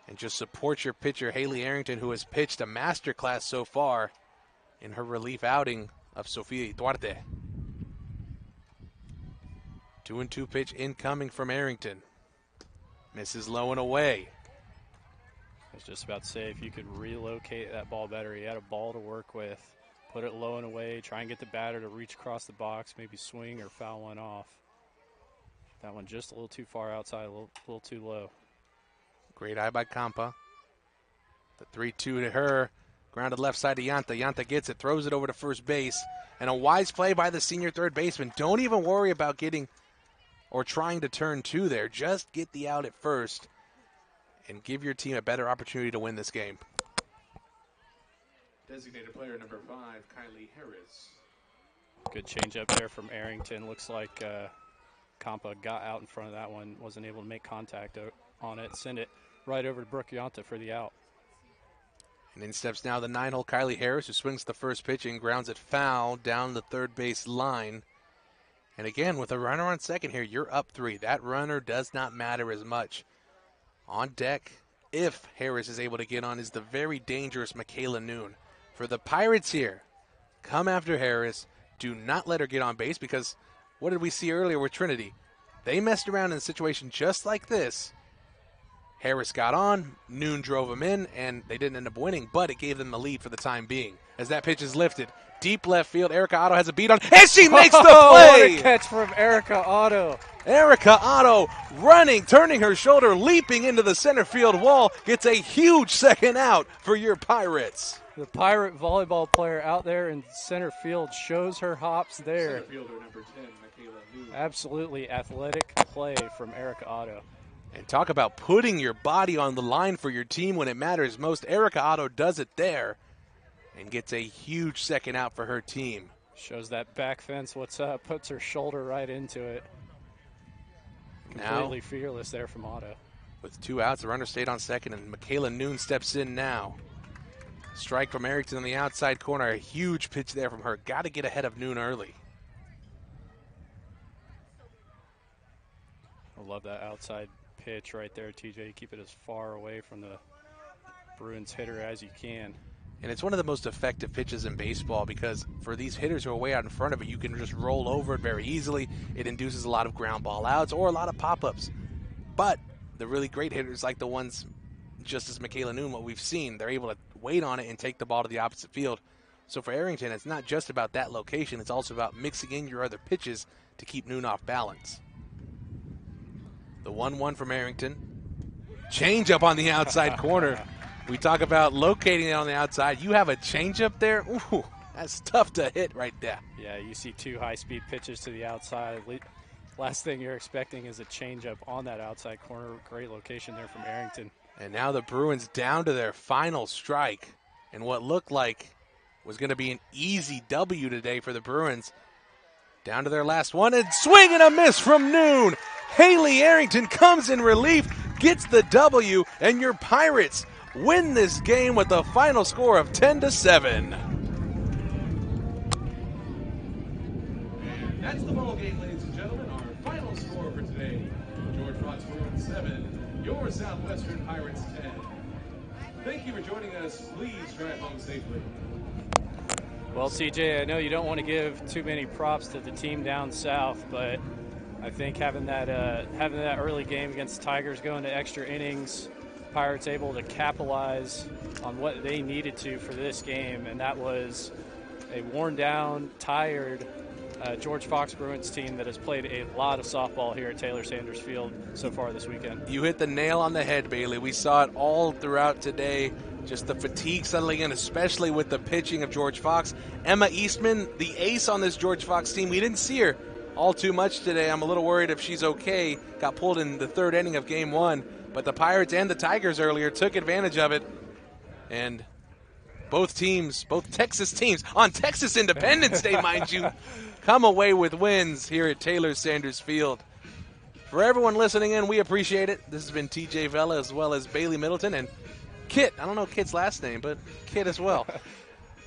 Speaker 3: and just support your pitcher, Haley Arrington, who has pitched a masterclass so far in her relief outing of Sofia Duarte. 2-2 pitch incoming from Arrington. Misses low and away.
Speaker 4: I was just about to say, if you could relocate that ball better, he had a ball to work with, put it low and away, try and get the batter to reach across the box, maybe swing or foul one off. That one just a little too far outside, a little too low.
Speaker 3: Great eye by Campa. The 3-2 to her. Grounded left side to Yanta. Yanta gets it, throws it over to first base. And a wise play by the senior third baseman. Don't even worry about getting or trying to turn two there. Just get the out at first and give your team a better opportunity to win this game.
Speaker 5: Designated player number 5, Kylie Harris.
Speaker 4: Good changeup there from Arrington. Looks like Compa got out in front of that one, wasn't able to make contact on it. Send it right over to Brooke Yanta for the out.
Speaker 3: And in steps now the 9-hole Kylie Harris, who swings the first pitch and grounds it foul down the third base line. And again, with a runner on second here, you're up 3. That runner does not matter as much. On deck, if Harris is able to get on, is the very dangerous Michaela Noon. For the Pirates here, come after Harris. Do not let her get on base, because what did we see earlier with Trinity? They messed around in a situation just like this. Harris got on, Noon drove him in, and they didn't end up winning, but it gave them the lead for the time being. As that pitch is lifted, deep left field, Erica Otto has a beat on, and she makes the play!
Speaker 4: What a catch from Erica Otto.
Speaker 3: Erica Otto running, turning her shoulder, leaping into the center field wall, gets a huge second out for your Pirates.
Speaker 4: The Pirate volleyball player out there in center field shows her hops there.
Speaker 5: Center fielder number 10, Michaela Noon.
Speaker 4: Absolutely athletic play from Erica Otto.
Speaker 3: And talk about putting your body on the line for your team when it matters most. Erica Otto does it there and gets a huge second out for her team.
Speaker 4: Shows that back fence what's up, puts her shoulder right into it.
Speaker 3: Now,
Speaker 4: Completely fearless there from Otto.
Speaker 3: with 2 outs, the runner stayed on second, and Michaela Noon steps in now. Strike from Arrington on the outside corner. A huge pitch there from her. Got to get ahead of Noon early.
Speaker 4: I love that outside pitch right there, TJ. Keep it as far away from the Bruins hitter as you can.
Speaker 3: And it's one of the most effective pitches in baseball, because for these hitters who are way out in front of it, you can just roll over it very easily. It induces a lot of ground ball outs or a lot of pop-ups. But the really great hitters, like the ones just as Michaela Noon, what we've seen, they're able to wait on it and take the ball to the opposite field. So for Arrington, it's not just about that location. It's also about mixing in your other pitches to keep Noon off balance. The 1-1 from Arrington. Change up on the outside corner. We talk about locating it on the outside. You have a changeup there? Ooh, that's tough to hit right there.
Speaker 4: Yeah, you see 2 high-speed pitches to the outside. Last thing you're expecting is a changeup on that outside corner. Great location there from Arrington.
Speaker 3: And now the Bruins down to their final strike. And what looked like was going to be an easy W today for the Bruins. Down to their last one, and swing and a miss from Noon. Haley Arrington comes in relief, gets the W, and your Pirates win this game with a final score of 10-7.
Speaker 5: And that's the ball game, ladies and gentlemen. Our final score for today: George Fox Bruins 7, your Southwestern Pirates 10. Thank you for joining us. Please drive home safely.
Speaker 4: Well, TJ, I know you don't want to give too many props to the team down south, but I think having that early game against the Tigers, going to extra innings, Pirates able to capitalize on what they needed to for this game, and that was a worn-down, tired George Fox Bruins team that has played a lot of softball here at Taylor Sanders Field so far this weekend.
Speaker 3: You hit the nail on the head, Bailey. We saw it all throughout today. Just the fatigue settling in, especially with the pitching of George Fox. Emma Eastman, the ace on this George Fox team. We didn't see her all too much today. I'm a little worried if she's okay. Got pulled in the 3rd inning of Game 1. But the Pirates and the Tigers earlier took advantage of it. And both teams, both Texas teams, on Texas Independence Day, mind you, come away with wins here at Taylor Sanders Field. For everyone listening in, we appreciate it. This has been TJ Vela as well as Bailey Middleton and Kit. I don't know Kit's last name, but Kit as well.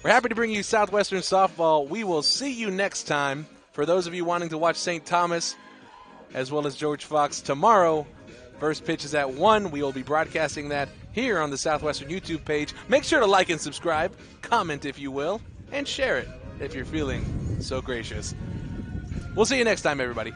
Speaker 3: We're happy to bring you Southwestern softball. We will see you next time. For those of you wanting to watch St. Thomas as well as George Fox tomorrow, first pitch is at 1. We will be broadcasting that here on the Southwestern YouTube page. Make sure to like and subscribe, comment if you will, and share it if you're feeling so gracious. We'll see you next time, everybody.